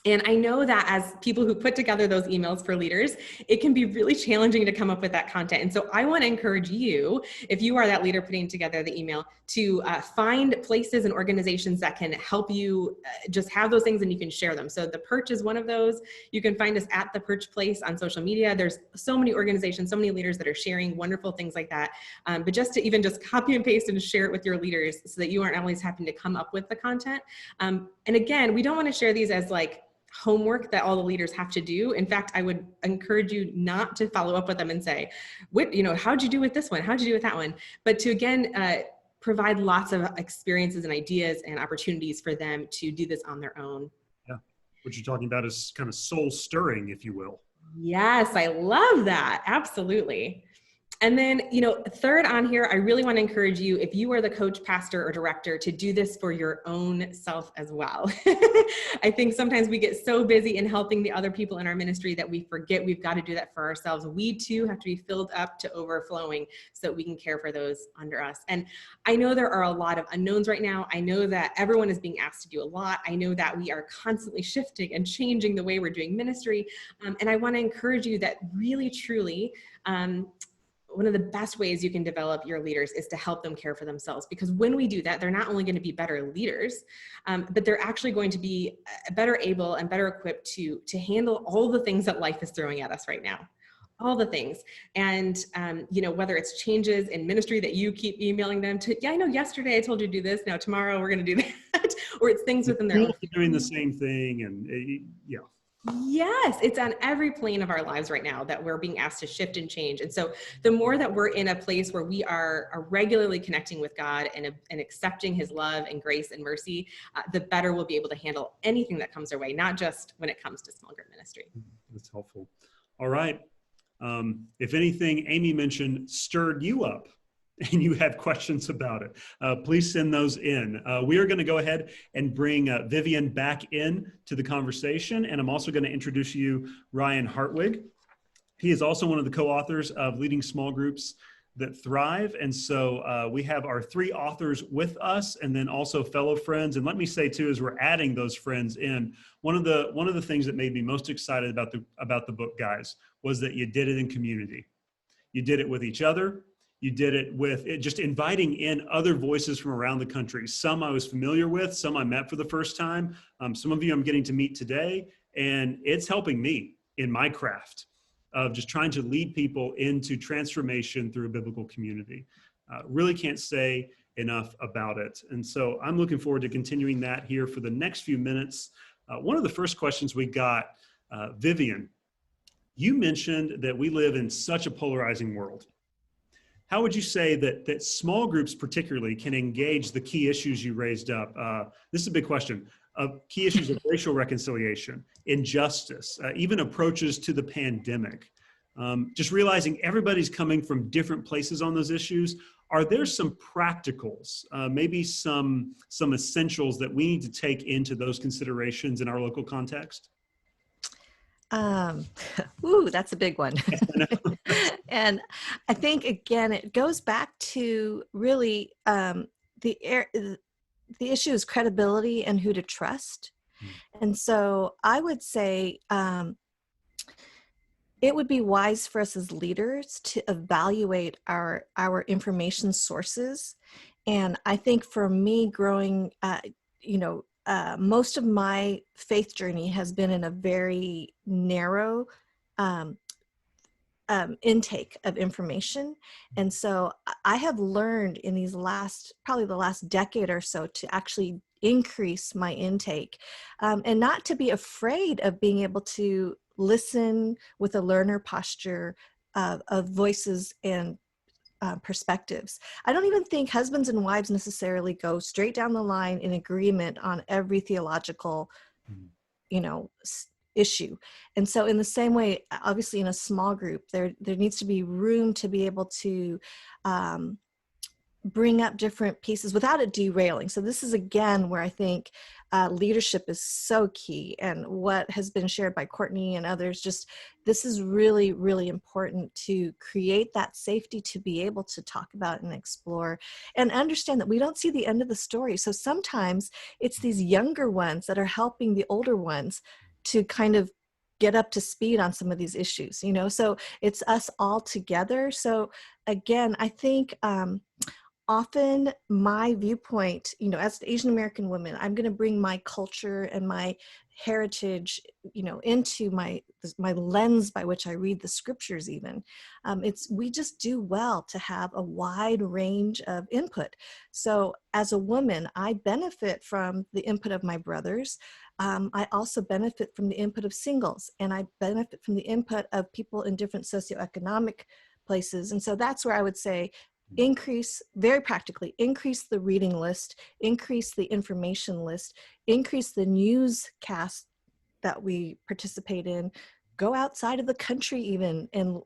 And I know that as people who put together those emails for leaders, it can be really challenging to come up with that content. And so I want to encourage you, if you are that leader putting together the email, to find places and organizations that can help you just have those things and you can share them. So the Perch is one of those. You can find us at the Perch Place on social media. There's so many organizations, so many leaders that are sharing wonderful things like that. But just to even just copy and paste and share it with your leaders so that you aren't always having to come up with the content. And again, we don't want to share these as like homework that all the leaders have to do. In fact, I would encourage you not to follow up with them and say, what, how'd you do with this one? How'd you do with that one? But to, again, provide lots of experiences and ideas and opportunities for them to do this on their own. Yeah. What you're talking about is kind of soul stirring, if you will. Yes, I love that. Absolutely. And then, third on here, I really want to encourage you, if you are the coach, pastor, or director, to do this for your own self as well. I think sometimes we get so busy in helping the other people in our ministry that we forget we've got to do that for ourselves. We too have to be filled up to overflowing so that we can care for those under us. And I know there are a lot of unknowns right now. I know that everyone is being asked to do a lot. I know that we are constantly shifting and changing the way we're doing ministry. And I want to encourage you that really, truly, one of the best ways you can develop your leaders is to help them care for themselves. Because when we do that, they're not only going to be better leaders, but they're actually going to be better able and better equipped to handle all the things that life is throwing at us right now. All the things. And, whether it's changes in ministry that you keep emailing them to, I know yesterday I told you to do this, now tomorrow we're going to do that, or it's things within their own. Doing the same thing. And yeah. Yes, it's on every plane of our lives right now that we're being asked to shift and change. And so the more that we're in a place where we are regularly connecting with God and accepting his love and grace and mercy, the better we'll be able to handle anything that comes our way, not just when it comes to small group ministry. That's helpful. All right. If anything Amy mentioned stirred you up and you have questions about it, please send those in. We are going to go ahead and bring Vivian back in to the conversation. And I'm also going to introduce you Ryan Hartwig. He is also one of the co-authors of Leading Small Groups That Thrive. And so we have our 3 authors with us, and then also fellow friends. And let me say too, as we're adding those friends in, one of the things that made me most excited about the book, guys, was that you did it in community. You did it with each other. You did it with just inviting in other voices from around the country. Some I was familiar with, some I met for the first time. Some of you I'm getting to meet today, and it's helping me in my craft of just trying to lead people into transformation through a biblical community. Really can't say enough about it. And so I'm looking forward to continuing that here for the next few minutes. One of the first questions we got, Vivian, you mentioned that we live in such a polarizing world. How would you say that small groups particularly can engage the key issues you raised up? This is a big question. Key issues of racial reconciliation, injustice, even approaches to the pandemic. Just realizing everybody's coming from different places on those issues. Are there some practicals, maybe some essentials that we need to take into those considerations in our local context? That's a big one. And I think, again, it goes back to really the issue is credibility and who to trust. And so I would say it would be wise for us as leaders to evaluate our information sources And I think for me growing, most of my faith journey has been in a very narrow um, intake of information. And so I have learned in probably the last decade or so, to actually increase my intake, and not to be afraid of being able to listen with a learner posture of voices and perspectives. I don't even think husbands and wives necessarily go straight down the line in agreement on every theological, you know, issue. And so in the same way, obviously in a small group, there needs to be room to be able to bring up different pieces without it derailing. So this is again where I think leadership is so key, and what has been shared by Courtney and others, just this is really, really important to create that safety to be able to talk about and explore and understand that we don't see the end of the story. So sometimes it's these younger ones that are helping the older ones to kind of get up to speed on some of these issues, so it's us all together. So again, I think often my viewpoint, as an Asian American woman, I'm going to bring my culture and my heritage, into my lens by which I read the scriptures. Even we just do well to have a wide range of input. So as a woman, I benefit from the input of my brothers. I also benefit from the input of singles, and I benefit from the input of people in different socioeconomic places. And so that's where I would say very practically, increase the reading list, increase the information list, increase the newscast that we participate in, go outside of the country even and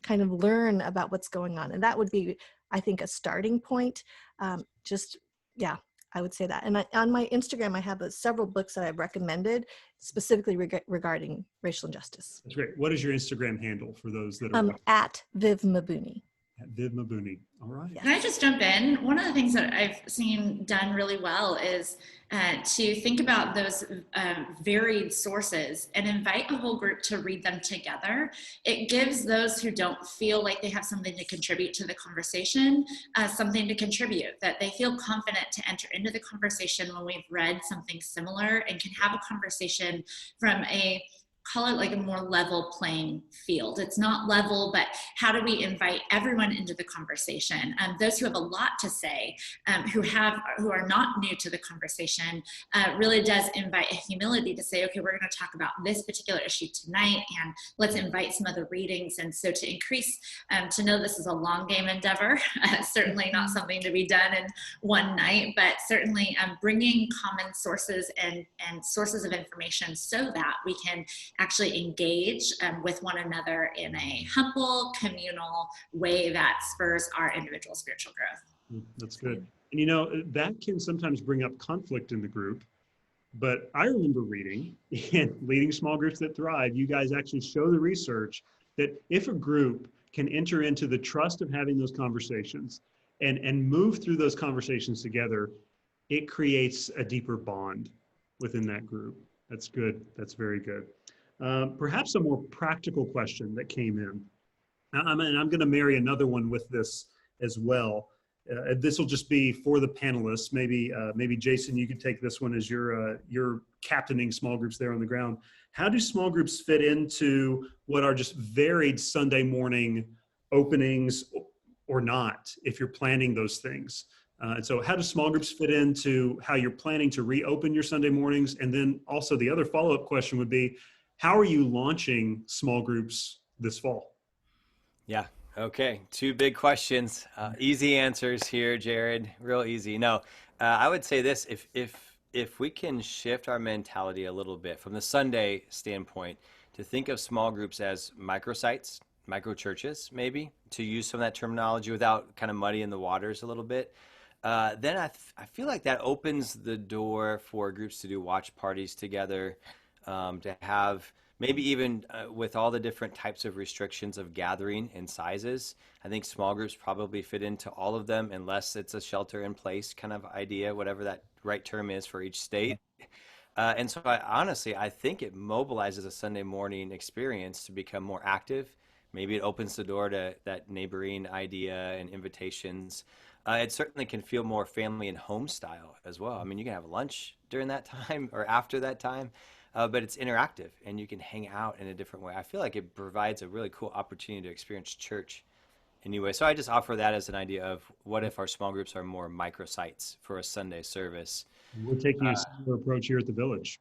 kind of learn about what's going on. And that would be, I think, a starting point. Yeah, I would say that. And on my Instagram, I have several books that I've recommended specifically regarding racial injustice. That's great. What is your Instagram handle for those that are at Viv Mabuni. At Viv Mabuni. All right. Yes. Can I just jump in? One of the things that I've seen done really well is to think about those varied sources and invite a whole group to read them together. It gives those who don't feel like they have something to contribute to the conversation something to contribute, that they feel confident to enter into the conversation when we've read something similar and can have a conversation from call it like a more level playing field. It's not level, but how do we invite everyone into the conversation? Those who have a lot to say, who are not new to the conversation, really does invite a humility to say, okay, we're going to talk about this particular issue tonight, and let's invite some other readings. And so to increase, to know this is a long game endeavor, certainly not something to be done in one night, but certainly bringing common sources and sources of information so that we can actually engage with one another in a humble, communal way that spurs our individual spiritual growth. That's good. And that can sometimes bring up conflict in the group. But I remember reading in Leading Small Groups That Thrive, you guys actually show the research that if a group can enter into the trust of having those conversations and move through those conversations together, it creates a deeper bond within that group. That's good. That's very good. Perhaps a more practical question that came in, and I'm going to marry another one with this as well. This will just be for the panelists. Maybe Jason, you could take this one as you're captaining small groups there on the ground. How do small groups fit into what are just varied Sunday morning openings or not, if you're planning those things? And so how do small groups fit into how you're planning to reopen your Sunday mornings? And then also the other follow-up question would be, how are you launching small groups this fall? Yeah. Okay. Two big questions. Easy answers here, Jared. Real easy. No, I would say this: if we can shift our mentality a little bit from the Sunday standpoint to think of small groups as microsites, micro churches, maybe to use some of that terminology without kind of muddying the waters a little bit, then I feel like that opens the door for groups to do watch parties together. To have maybe even with all the different types of restrictions of gathering and sizes, I think small groups probably fit into all of them, unless it's a shelter in place kind of idea, whatever that right term is for each state. And so I think it mobilizes a Sunday morning experience to become more active. Maybe it opens the door to that neighboring idea and invitations. It certainly can feel more family and home style as well. I mean, you can have lunch during that time or after that time, but it's interactive and you can hang out in a different way. I feel like it provides a really cool opportunity to experience church in new ways. So I just offer that as an idea of what if our small groups are more microsites for a Sunday service. We're taking a similar approach here at the Village.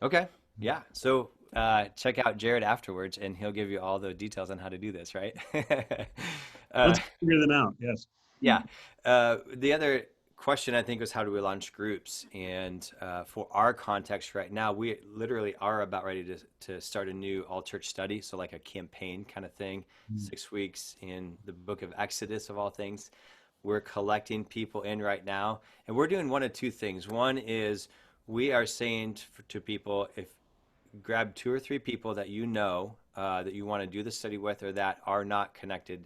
Okay. Yeah. So check out Jared afterwards and he'll give you all the details on how to do this, right? Let's figure them out. Yes. Yeah. The other question I think was how do we launch groups? And for our context right now, we literally are about ready to start a new all church study. So like a campaign kind of thing, 6 weeks in the book of Exodus of all things. We're collecting people in right now. And we're doing one of two things. One is we are saying to people, if grab 2 or 3 people that you know that you want to do the study with or that are not connected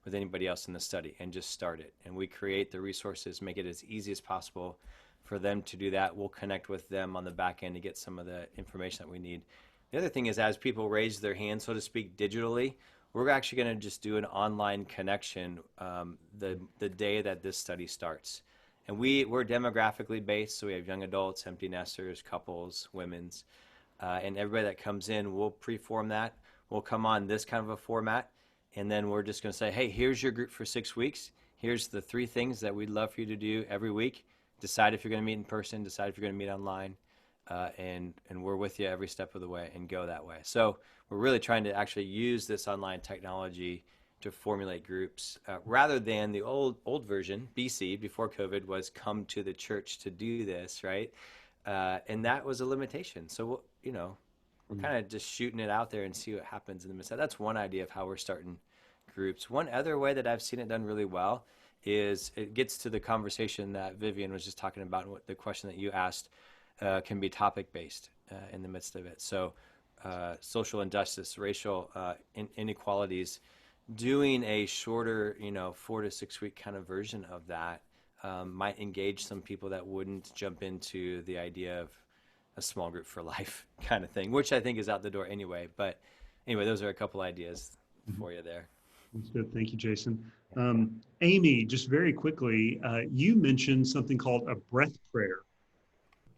with anybody else in the study and just start it. And we create the resources, make it as easy as possible for them to do that. We'll connect with them on the back end to get some of the information that we need. The other thing is as people raise their hand, so to speak, digitally, we're actually going to just do an online connection the day that this study starts. And we're demographically based, so we have young adults, empty nesters, couples, women's, and everybody that comes in, we'll preform that. We'll come on this kind of a format, and then we're just going to say, hey, here's your group for 6 weeks. Here's the 3 things that we'd love for you to do every week. Decide if you're going to meet in person, decide if you're going to meet online, and we're with you every step of the way and go that way. So we're really trying to actually use this online technology to formulate groups rather than the old version, BC, before COVID, was come to the church to do this, right? And that was a limitation. So, we're kind of just shooting it out there and see what happens in the midst. That's one idea of how we're starting groups. One other way that I've seen it done really well is it gets to the conversation that Vivian was just talking about, and what the question that you asked can be topic-based in the midst of it. So social injustice, racial inequalities, doing a shorter, 4 to 6 week kind of version of that might engage some people that wouldn't jump into the idea of a small group for life kind of thing, which I think is out the door anyway. But anyway, those are a couple ideas for you there. That's good. Thank you, Jason. Amy, just very quickly, you mentioned something called a breath prayer.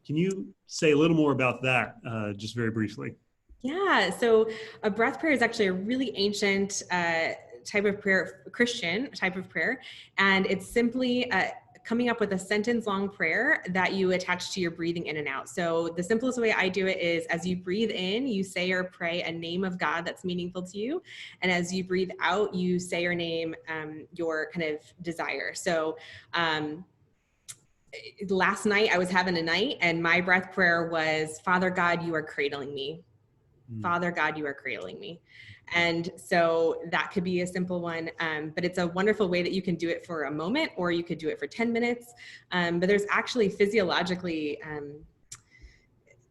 Can you say a little more about that, just very briefly? Yeah, so a breath prayer is actually a really ancient type of prayer, Christian type of prayer, and it's simply coming up with a sentence-long prayer that you attach to your breathing in and out. So the simplest way I do it is as you breathe in, you say or pray a name of God that's meaningful to you, and as you breathe out, you say or name your kind of desire. So last night I was having a night, and my breath prayer was, Father God, you are cradling me. Father God, you are cradling me. And so that could be a simple one, but it's a wonderful way that you can do it for a moment, or you could do it for 10 minutes. But there's actually physiologically,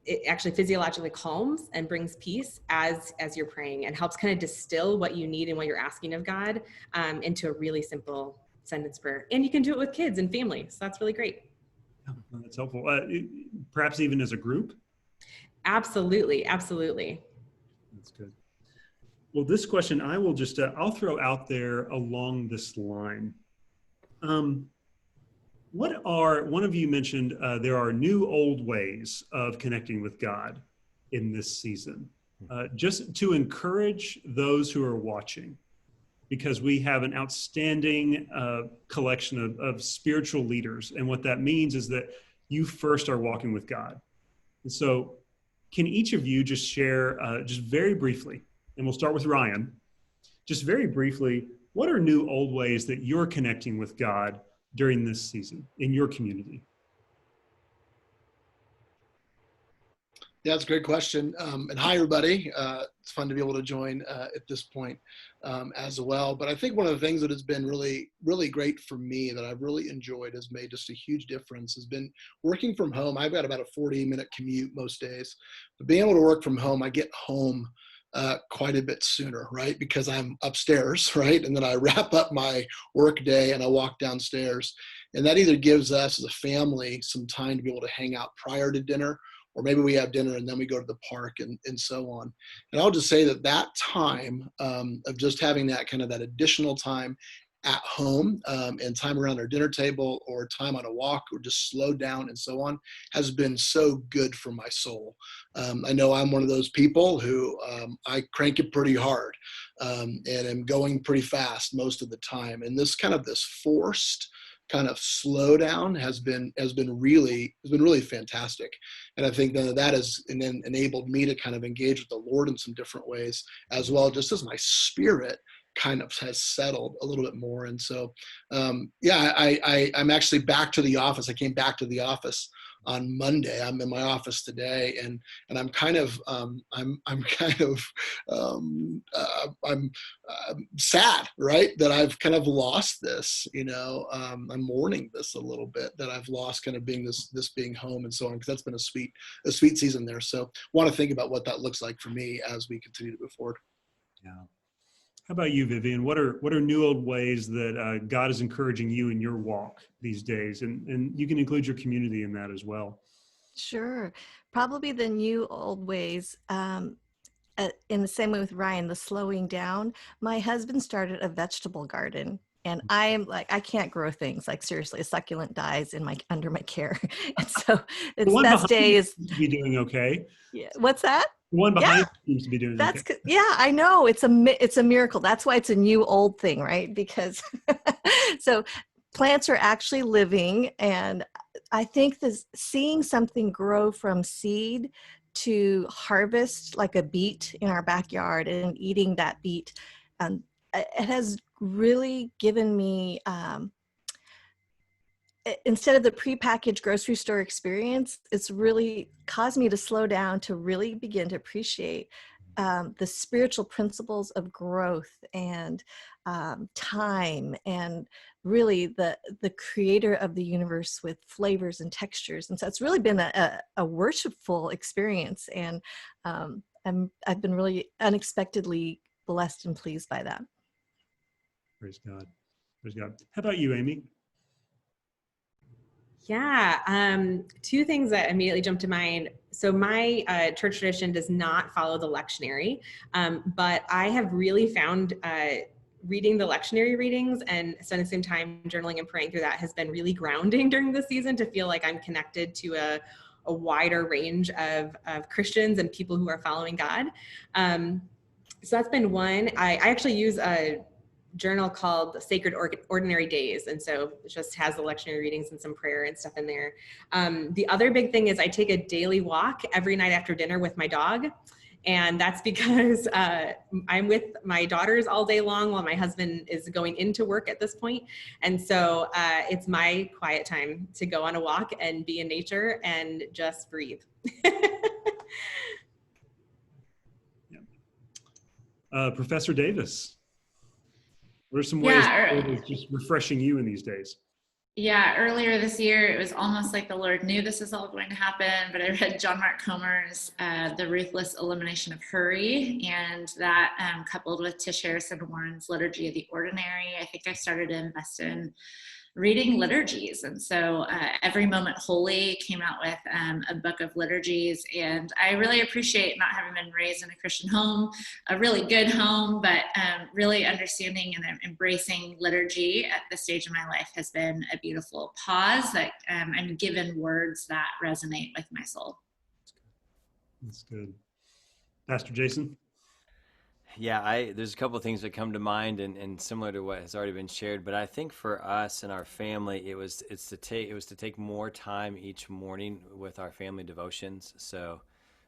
it actually physiologically calms and brings peace as you're praying, and helps kind of distill what you need and what you're asking of God into a really simple sentence prayer. And you can do it with kids and family. So that's really great. Yeah, that's helpful. Perhaps even as a group? Absolutely. Absolutely. That's good. Well, this question I will just, I'll throw out there along this line. One of you mentioned there are new old ways of connecting with God in this season. Just to encourage those who are watching, because we have an outstanding collection of spiritual leaders. And what that means is that you first are walking with God. And so can each of you just share, just very briefly, and we'll start with Ryan, just very briefly, what are new old ways that you're connecting with God during this season in your community? Yeah, that's a great question. And hi, everybody. It's fun to be able to join at this point as well. But I think one of the things that has been really, really great for me that I've really enjoyed, has made just a huge difference, has been working from home. I've got about a 40-minute commute most days. But being able to work from home, I get home quite a bit sooner, right? Because I'm upstairs, right? And then I wrap up my work day and I walk downstairs. And that either gives us as a family some time to be able to hang out prior to dinner, or maybe we have dinner and then we go to the park and so on. And I'll just say that time of just having that kind of that additional time at home and time around our dinner table or time on a walk or just slow down and so on has been so good for my soul. I know I'm one of those people who I crank it pretty hard and am going pretty fast most of the time. And this forced kind of slowdown has been really fantastic. And I think that has enabled me to kind of engage with the Lord in some different ways as well, just as my spirit kind of has settled a little bit more. And so, I'm actually back to the office. I came back to the office on Monday. I'm in my office today, and I'm kind of sad, right, that I've kind of lost this. I'm mourning this a little bit, that I've lost kind of being this being home and so on, because that's been a sweet season there. So want to think about what that looks like for me as we continue to move forward. Yeah. How about you, Vivian? What are new old ways that God is encouraging you in your walk these days? And you can include your community in that as well. Sure. Probably the new old ways. In the same way with Ryan, the slowing down. My husband started a vegetable garden. And I'm like, I can't grow things. Like, seriously, a succulent dies under my care. And so its best day is to be doing okay. Yeah. What's that? The one behind seems to be doing okay. Yeah, I know. It's a miracle. That's why it's a new old thing, right? Because so plants are actually living, and I think this seeing something grow from seed to harvest, like a beet in our backyard, and eating that beet, it has really given me instead of the prepackaged grocery store experience, it's really caused me to slow down, to really begin to appreciate the spiritual principles of growth and time, and really the creator of the universe with flavors and textures. And so it's really been a worshipful experience, and I've been really unexpectedly blessed and pleased by that. Praise God. Praise God. How about you, Amy? Yeah, two things that immediately jump to mind. So my church tradition does not follow the lectionary, but I have really found reading the lectionary readings and spending some time journaling and praying through that has been really grounding during the season, to feel like I'm connected to a wider range of Christians and people who are following God. So that's been one. I actually use a journal called Sacred Ordinary Days. And so it just has the lectionary readings and some prayer and stuff in there. The other big thing is I take a daily walk every night after dinner with my dog. And that's because I'm with my daughters all day long while my husband is going into work at this point. And so it's my quiet time to go on a walk and be in nature and just breathe. Professor Davis, what are some ways that is just refreshing you in these days? Yeah, earlier this year, it was almost like the Lord knew this is all going to happen, but I read John Mark Comer's The Ruthless Elimination of Hurry, and that coupled with Tish Harrison Warren's Liturgy of the Ordinary, I think I started to invest in reading liturgies. And so Every Moment Holy came out with a book of liturgies. And I really appreciate not having been raised in a Christian home, a really good home, but really understanding and embracing liturgy at this stage of my life has been a beautiful pause that I'm given words that resonate with my soul. That's good. Pastor Jason? Yeah, there's a couple of things that come to mind, and similar to what has already been shared. But I think for us and our family, it was to take more time each morning with our family devotions. So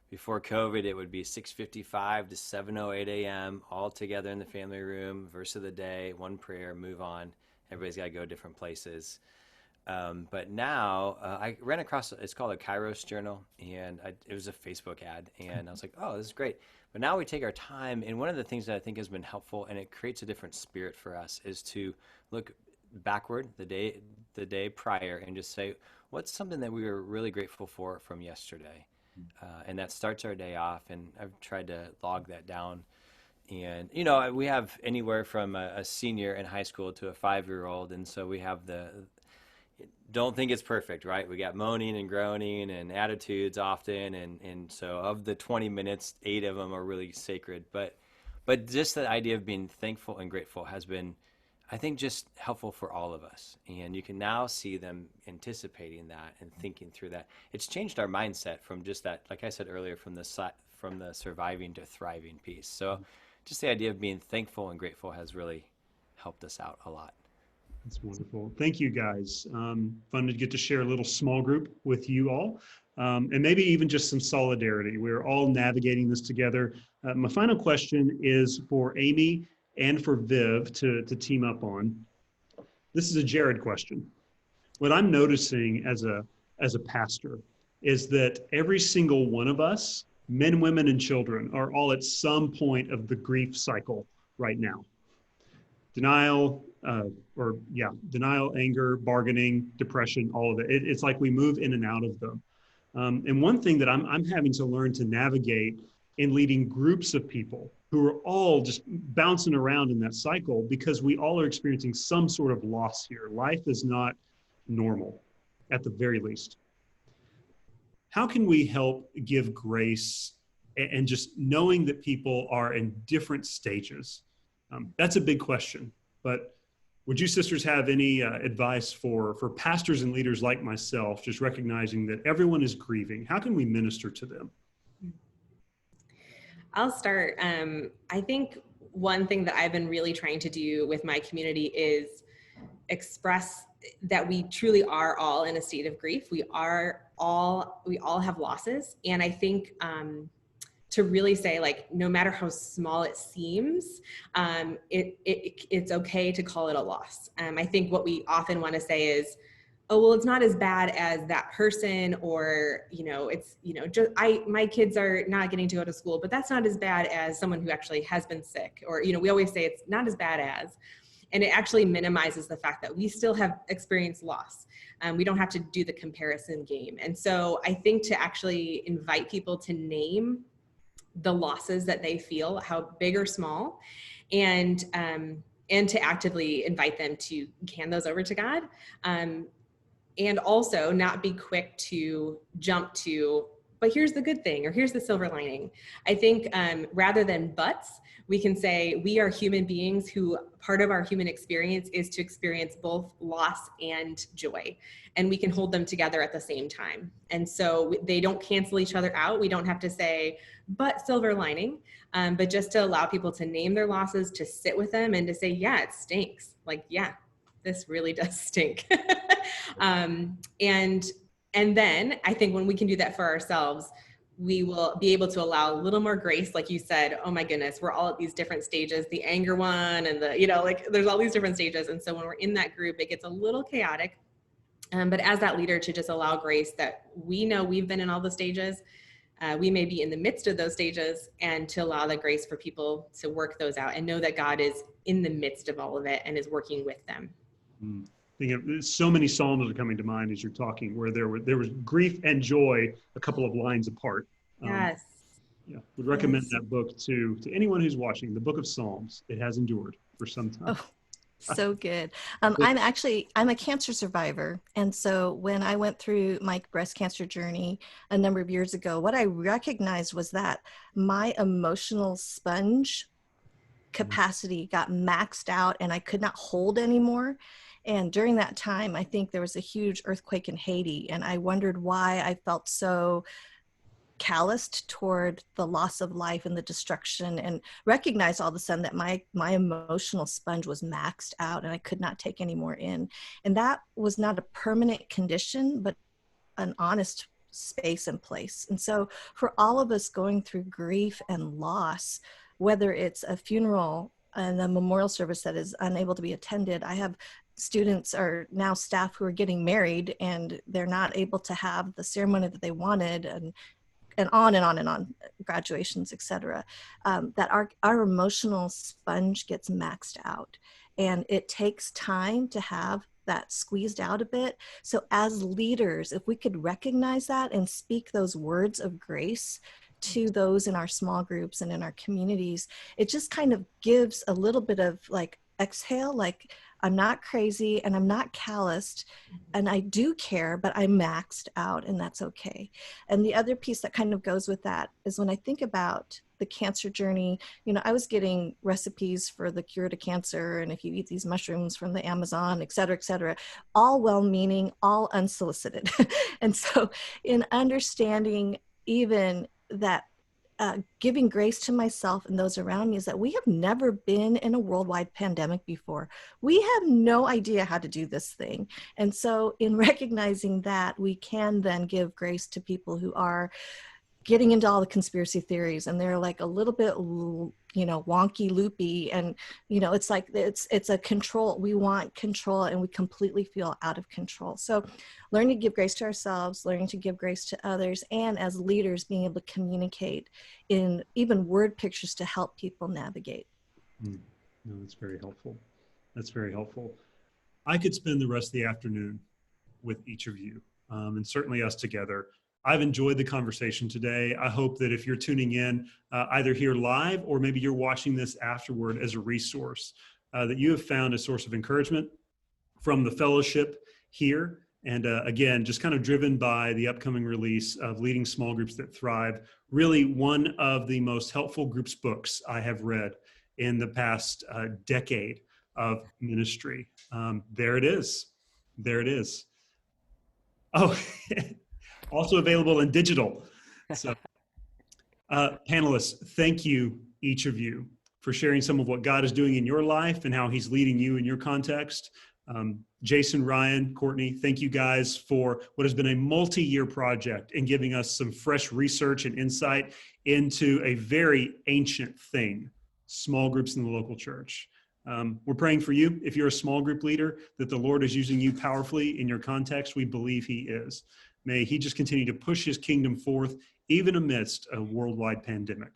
before COVID, it would be 6:55 to 7:08 a.m. all together in the family room. Verse of the day, one prayer, move on. Everybody's got to go different places. But now I ran across, it's called a Kairos journal, and it was a Facebook ad, and I was like, oh, this is great. But now we take our time, and one of the things that I think has been helpful, and it creates a different spirit for us, is to look backward the day prior and just say, what's something that we were really grateful for from yesterday? And that starts our day off, and I've tried to log that down. And, we have anywhere from a senior in high school to a 5-year-old, and so we have don't think it's perfect, right? We got moaning and groaning and attitudes often, and so of the 20 minutes, 8 of them are really sacred. But just the idea of being thankful and grateful has been I think just helpful for all of us. And you can now see them anticipating that and thinking through that. It's changed our mindset from just that, like I said earlier, from the surviving to thriving piece. So just the idea of being thankful and grateful has really helped us out a lot. That's wonderful. Thank you, guys. Fun to get to share a little small group with you all, and maybe even just some solidarity. We're all navigating this together. My final question is for Amy and for Viv to team up on. This is a Jared question. What I'm noticing as a pastor is that every single one of us, men, women, and children, are all at some point of the grief cycle right now. Denial, denial, anger, bargaining, depression, all of it. It's like we move in and out of them. And one thing that I'm having to learn to navigate in leading groups of people who are all just bouncing around in that cycle, because we all are experiencing some sort of loss here. Life is not normal, at the very least. How can we help give grace and just knowing that people are in different stages? That's a big question, but would you sisters have any advice for pastors and leaders like myself, just recognizing that everyone is grieving? How can we minister to them? I'll start. I think one thing that I've been really trying to do with my community is express that we truly are all in a state of grief. We all have losses. And I think to really say, like, no matter how small it seems, it's okay to call it a loss. I think what we often want to say is, oh, well, it's not as bad as that person, or, just my kids are not getting to go to school, but that's not as bad as someone who actually has been sick. Or, we always say it's not as bad as, and it actually minimizes the fact that we still have experienced loss. We don't have to do the comparison game. And so I think to actually invite people to name the losses that they feel, how big or small, and to actively invite them to hand those over to God. And also not be quick to jump to, but here's the good thing, or here's the silver lining. I think rather than buts, we can say we are human beings who part of our human experience is to experience both loss and joy. And we can hold them together at the same time. And so they don't cancel each other out. We don't have to say, but silver lining, but just to allow people to name their losses, to sit with them and to say, yeah, it stinks. Like, yeah, this really does stink. And then I think when we can do that for ourselves, we will be able to allow a little more grace. Like you said, oh my goodness, we're all at these different stages, the anger one and there's all these different stages. And so when we're in that group, it gets a little chaotic. But as that leader, to just allow grace that we know we've been in all the stages, we may be in the midst of those stages, and to allow the grace for people to work those out and know that God is in the midst of all of it and is working with them. So many Psalms are coming to mind as you're talking, where there was grief and joy a couple of lines apart. Yes. Yeah, would recommend that book to anyone who's watching. The Book of Psalms. It has endured for some time. Oh, so good. I'm a cancer survivor. And so when I went through my breast cancer journey a number of years ago, what I recognized was that my emotional sponge capacity got maxed out and I could not hold anymore. And during that time, I think there was a huge earthquake in Haiti, and I wondered why I felt so calloused toward the loss of life and the destruction, and recognized all of a sudden that my emotional sponge was maxed out and I could not take any more in. And that was not a permanent condition, but an honest space and place. And so for all of us going through grief and loss, whether it's a funeral and a memorial service that is unable to be attended, I have students or now staff who are getting married and they're not able to have the ceremony that they wanted, and on and on and on, graduations, etc. That our emotional sponge gets maxed out, and it takes time to have that squeezed out a bit. So as leaders, if we could recognize that and speak those words of grace to those in our small groups and in our communities, it just kind of gives a little bit of like exhale, like I'm not crazy and I'm not calloused and I do care, but I'm maxed out and that's okay. And the other piece that kind of goes with that is when I think about the cancer journey, I was getting recipes for the cure to cancer, and if you eat these mushrooms from the Amazon, et cetera, all well-meaning, all unsolicited. And so in understanding even that, giving grace to myself and those around me, is that we have never been in a worldwide pandemic before. We have no idea how to do this thing. And so in recognizing that, we can then give grace to people who are getting into all the conspiracy theories, and they're like a little bit, wonky, loopy. And, it's like, it's a control. We want control, and we completely feel out of control. So learning to give grace to ourselves, learning to give grace to others, and as leaders, being able to communicate in even word pictures to help people navigate. No, that's very helpful. That's very helpful. I could spend the rest of the afternoon with each of you, and certainly us together. I've enjoyed the conversation today. I hope that if you're tuning in, either here live or maybe you're watching this afterward as a resource, that you have found a source of encouragement from the fellowship here. And again, just kind of driven by the upcoming release of Leading Small Groups That Thrive, really one of the most helpful groups books I have read in the past decade of ministry. There it is. There it is. Oh, also available in digital. So panelists, thank you, each of you, for sharing some of what God is doing in your life and how he's leading you in your context. Jason, Ryan, Courtney, thank you guys for what has been a multi-year project and giving us some fresh research and insight into a very ancient thing, small groups in the local church. We're praying for you. If you're a small group leader, that the Lord is using you powerfully in your context. We believe he is. May he just continue to push his kingdom forth, even amidst a worldwide pandemic.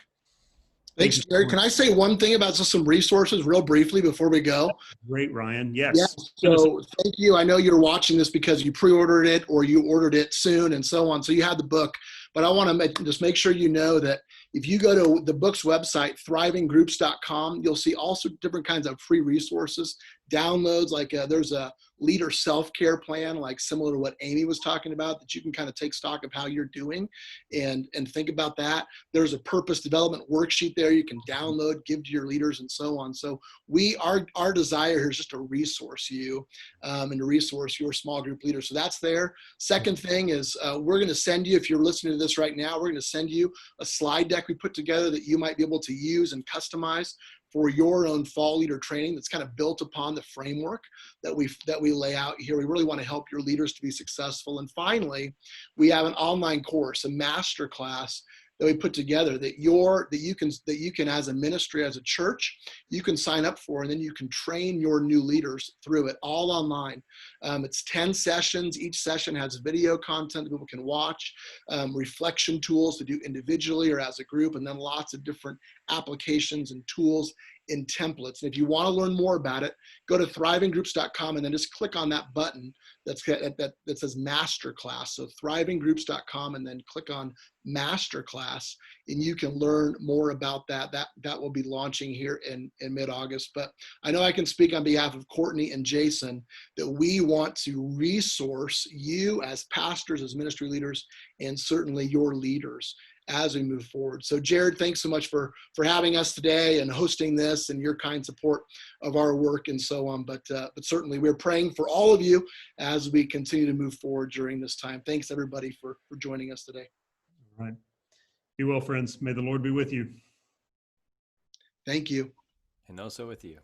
Thanks, Jared. Can I say one thing about just some resources real briefly before we go? Great, Ryan. Yes. Yeah. So thank you. I know you're watching this because you pre-ordered it or you ordered it soon and so on. So you have the book, but I want to just make sure you know that if you go to the book's website, thrivinggroups.com, you'll see also different kinds of free resources, downloads, like there's a leader self-care plan, like similar to what Amy was talking about, that you can kind of take stock of how you're doing and think about that. There's a purpose development worksheet there you can download, give to your leaders and so on. So our desire here is just to resource you and to resource your small group leaders. So that's there. Second thing is we're going to send you, if you're listening to this right now, we're going to send you a slide deck we put together that you might be able to use and customize for your own fall leader training that's kind of built upon the framework that we lay out here. We really want to help your leaders to be successful. And finally, we have an online course, a master class that we put together that you can as a ministry, as a church, you can sign up for, and then you can train your new leaders through it, all online. It's 10 sessions. Each session has video content that people can watch, reflection tools to do individually or as a group, and then lots of different applications and tools in templates. And if you want to learn more about it, go to thrivinggroups.com and then just click on that button that says Masterclass. So thrivinggroups.com and then click on Masterclass, and you can learn more about that. That will be launching here in mid-August. But I know I can speak on behalf of Courtney and Jason that we want to resource you as pastors, as ministry leaders, and certainly your leaders as we move forward. So Jared, thanks so much for having us today and hosting this and your kind support of our work and so on. But certainly we're praying for all of you as we continue to move forward during this time. Thanks everybody for joining us today. All right. Be well, friends. May the Lord be with you. Thank you. And also with you.